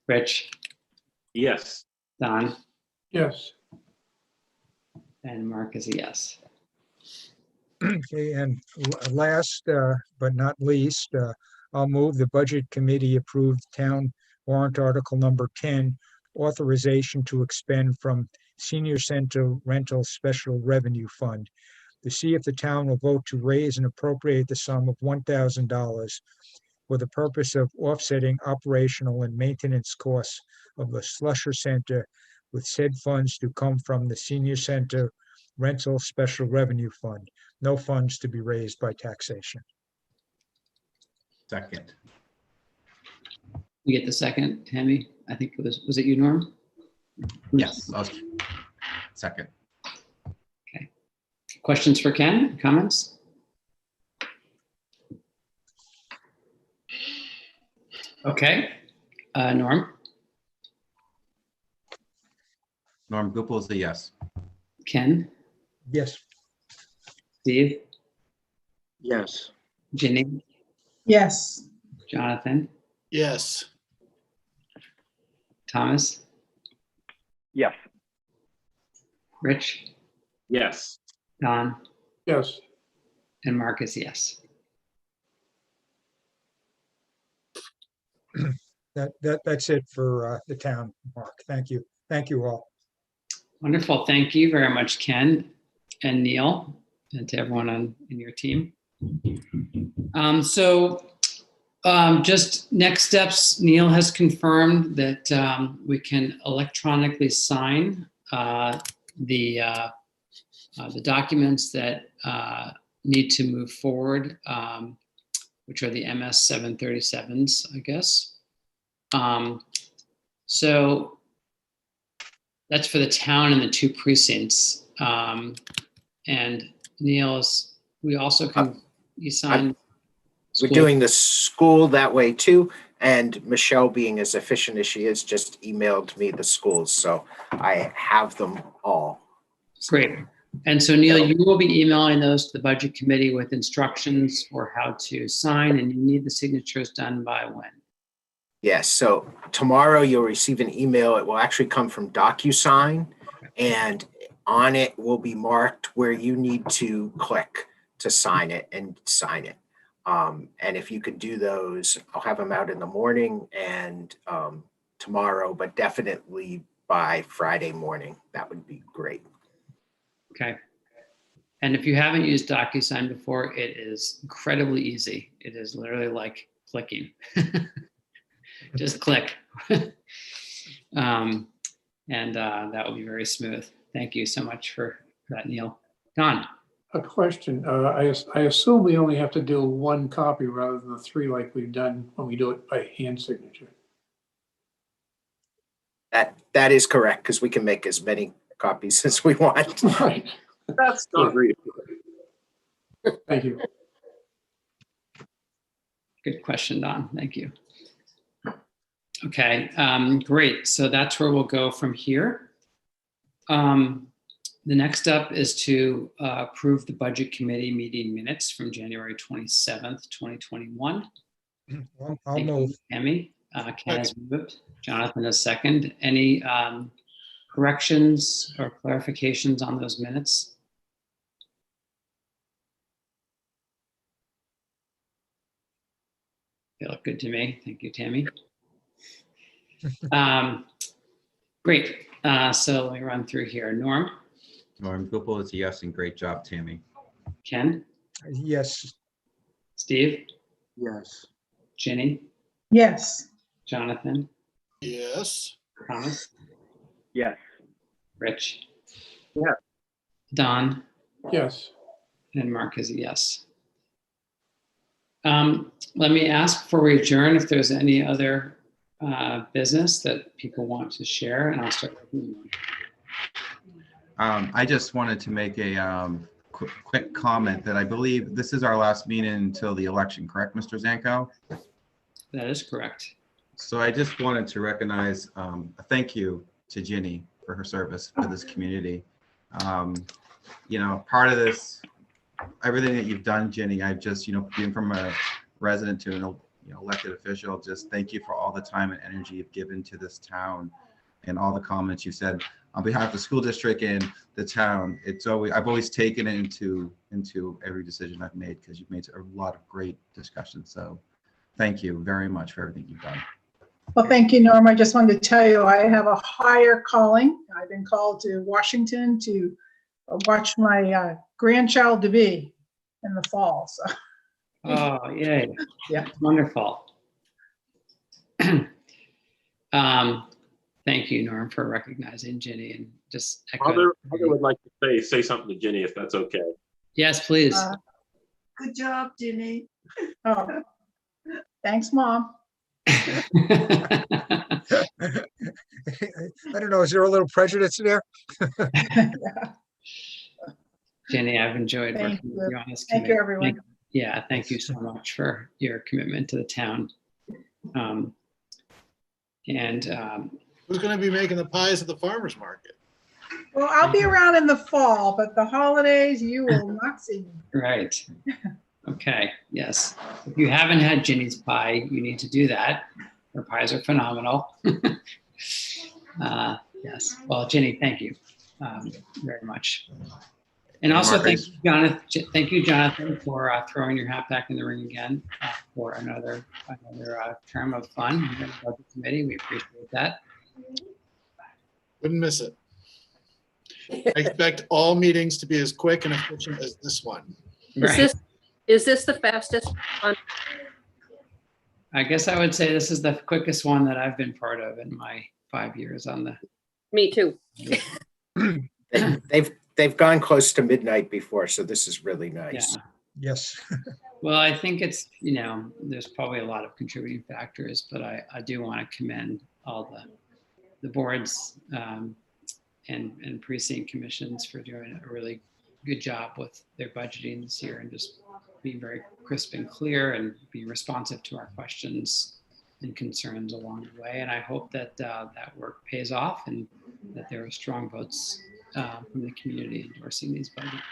Speaker 3: Rich,
Speaker 9: Yes.
Speaker 3: Don,
Speaker 7: Yes.
Speaker 3: and Mark is a yes.
Speaker 4: Okay, and last but not least, I'll move the Budget Committee approved town warrant article number 10, authorization to expend from Senior Center Rental Special Revenue Fund, to see if the town will vote to raise and appropriate the sum of $1,000 for the purpose of offsetting operational and maintenance costs of the Slusher Center, with said funds to come from the Senior Center Rental Special Revenue Fund. No funds to be raised by taxation.
Speaker 2: Second.
Speaker 3: You get the second, Tammy? I think it was it you, Norm?
Speaker 2: Yes, second.
Speaker 3: Questions for Ken? Comments? Okay. Norm?
Speaker 2: Norm Gupel is a yes.
Speaker 3: Ken?
Speaker 4: Yes.
Speaker 3: Steve?
Speaker 8: Yes.
Speaker 3: Ginny?
Speaker 11: Yes.
Speaker 3: Jonathan?
Speaker 5: Yes.
Speaker 3: Thomas?
Speaker 10: Yes.
Speaker 3: Rich?
Speaker 9: Yes.
Speaker 3: Don?
Speaker 7: Yes.
Speaker 3: And Mark is yes.
Speaker 4: That's it for the town, Mark. Thank you. Thank you all.
Speaker 3: Wonderful. Thank you very much, Ken and Neil, and to everyone in your team. Just next steps, Neil has confirmed that we can electronically sign the documents that need to move forward, which are the MS 737s, I guess. So that's for the town and the 2 precincts. And Neil's, we also can, you sign.
Speaker 12: We're doing the school that way too. And Michelle, being as efficient as she is, just emailed me the schools. So I have them all.
Speaker 3: Great. And so Neil, you will be emailing those to the budget committee with instructions for how to sign, and you need the signatures done by when?
Speaker 12: Yes, so tomorrow you'll receive an email. It will actually come from DocuSign, and on it will be marked where you need to click to sign it and sign it. And if you could do those, I'll have them out in the morning and tomorrow, but definitely by Friday morning. That would be great.
Speaker 3: Okay. And if you haven't used DocuSign before, it is incredibly easy. It is literally like clicking. Just click. And that will be very smooth. Thank you so much for that, Neil. Don.
Speaker 7: A question. I assume we only have to do 1 copy rather than the 3 like we've done when we do it by hand signature.
Speaker 12: That is correct, because we can make as many copies as we want.
Speaker 7: Right.
Speaker 9: That's so great.
Speaker 7: Thank you.
Speaker 3: Good question, Don. Thank you. Okay, great. So that's where we'll go from here. The next up is to approve the budget committee meeting minutes from January 27th, 2021.
Speaker 4: I'll move.
Speaker 3: Tammy, Ken has moved. Jonathan has second. Any corrections or clarifications on those minutes? They look good to me. Thank you, Tammy. Great. So let me run through here. Norm?
Speaker 2: Norm Gupel is a yes, and great job, Tammy.
Speaker 3: Ken?
Speaker 4: Yes.
Speaker 3: Steve?
Speaker 8: Yes.
Speaker 3: Ginny?
Speaker 11: Yes.
Speaker 3: Jonathan?
Speaker 5: Yes.
Speaker 3: Thomas?
Speaker 10: Yes.
Speaker 3: Rich?
Speaker 9: Yeah.
Speaker 3: Don?
Speaker 7: Yes.
Speaker 3: And Mark is a yes. Let me ask before we adjourn if there's any other business that people want to share, and I'll start with you.
Speaker 2: I just wanted to make a quick comment that I believe this is our last meeting until the election, correct, Mr. Zanko?
Speaker 3: That is correct.
Speaker 2: So I just wanted to recognize a thank you to Ginny for her service for this community. You know, part of this, everything that you've done, Ginny, I've just, being from a resident to an elected official, just thank you for all the time and energy you've given to this town and all the comments you said on behalf of the school district and the town. I've always taken it into every decision I've made, because you've made a lot of great discussions. So thank you very much for everything you've done.
Speaker 11: Well, thank you, Norm. I just wanted to tell you, I have a higher calling. I've been called to Washington to watch my grandchild to be in the fall. So.
Speaker 3: Oh, yay.
Speaker 11: Yeah.
Speaker 3: Wonderful. Thank you, Norm, for recognizing Ginny and just echo.
Speaker 9: Mother would like to say something to Ginny if that's okay.
Speaker 3: Yes, please.
Speaker 11: Good job, Ginny. Oh, thanks, Mom.
Speaker 4: I don't know, is there a little prejudice there?
Speaker 3: Jenny, I've enjoyed
Speaker 11: Thank
Speaker 3: working with
Speaker 11: you.
Speaker 3: you on this
Speaker 11: Thank
Speaker 3: committee.
Speaker 11: you, everyone.
Speaker 3: Yeah, thank you so much for your commitment to the town.
Speaker 5: Who's gonna be making the pies at the farmer's market?
Speaker 11: Well, I'll be around in the fall, but the holidays, you will not see me.
Speaker 3: Right. Okay, yes. If you haven't had Ginny's pie, you need to do that. Her pies are phenomenal. Yes, well, Ginny, thank you very much. And also thank you, Jonathan, for throwing your hat back in the ring again for another term of fun in the budget committee. We appreciate that.
Speaker 5: Wouldn't miss it. I expect all meetings to be as quick and efficient as this one.
Speaker 1: Is this the fastest one?
Speaker 3: I guess I would say this is the quickest one that I've been part of in my 5 years on the.
Speaker 1: Me too.
Speaker 12: They've gone close to midnight before, so this is really nice.
Speaker 3: Yeah.
Speaker 4: Yes.
Speaker 3: Well, I think it's, there's probably a lot of contributing factors, but I do want to commend all the boards and precinct commissions for doing a really good job with their budgeting this year and just being very crisp and clear and being responsive to our questions and concerns along the way. And I hope that that work pays off and that there are strong votes from the community endorsing these budgets.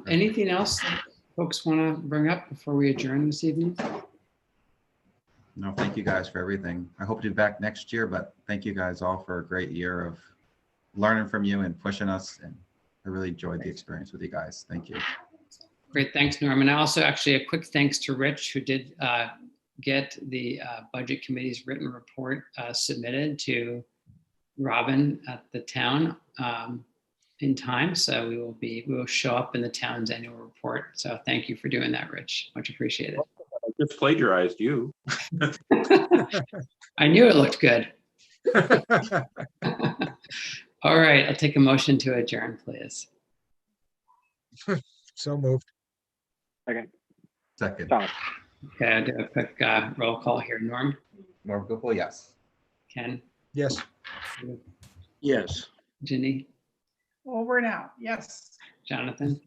Speaker 3: Anything else that folks want to bring up before we adjourn this evening?
Speaker 2: No, thank you guys for everything. I hope to be back next year, but thank you guys all for a great year of learning from you and pushing us. And I really enjoyed the experience with you guys. Thank you.
Speaker 3: Great, thanks, Norm. And also actually a quick thanks to Rich, who did get the budget committee's written report submitted to Robin at the town in time. So we will show up in the town's annual report. So thank you for doing that, Rich. Much appreciated.
Speaker 9: I just plagiarized you.
Speaker 3: I knew it looked good. All right, I'll take a motion to adjourn, please.
Speaker 4: So moved.
Speaker 10: Okay.
Speaker 2: Second.
Speaker 10: Thomas.
Speaker 3: Okay, I'll do a quick roll call here. Norm?
Speaker 2: Norm Gupel, yes.
Speaker 3: Ken?
Speaker 4: Yes.
Speaker 8: Yes.
Speaker 3: Ginny?
Speaker 11: Over and out, yes.
Speaker 3: Jonathan?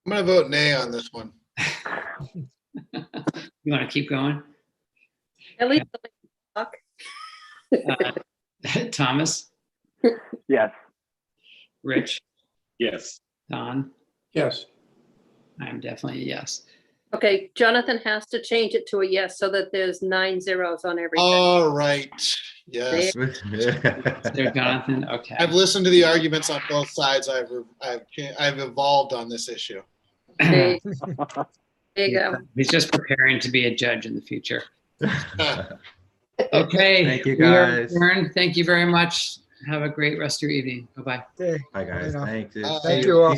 Speaker 5: I'm gonna vote nay on this one.
Speaker 3: You want to keep going?
Speaker 1: At least talk.
Speaker 3: Thomas?
Speaker 10: Yes.
Speaker 3: Rich?
Speaker 9: Yes.
Speaker 3: Don?
Speaker 7: Yes.
Speaker 3: I'm definitely a yes.
Speaker 1: Okay, Jonathan has to change it to a yes so that there's 9 zeros on everything.
Speaker 5: All right, yes.
Speaker 3: There, Jonathan, okay.
Speaker 5: I've listened to the arguments on both sides. I've evolved on this issue.
Speaker 1: There you go.
Speaker 3: He's just preparing to be a judge in the future. Okay.
Speaker 2: Thank you,
Speaker 3: we are
Speaker 2: guys.
Speaker 3: adjourned. Thank you very much. Have a great rest of your evening. Bye-bye.
Speaker 4: Okay.
Speaker 2: Hi, guys.
Speaker 4: Bye now.
Speaker 2: Thank you.
Speaker 5: Thank
Speaker 2: See
Speaker 4: you all.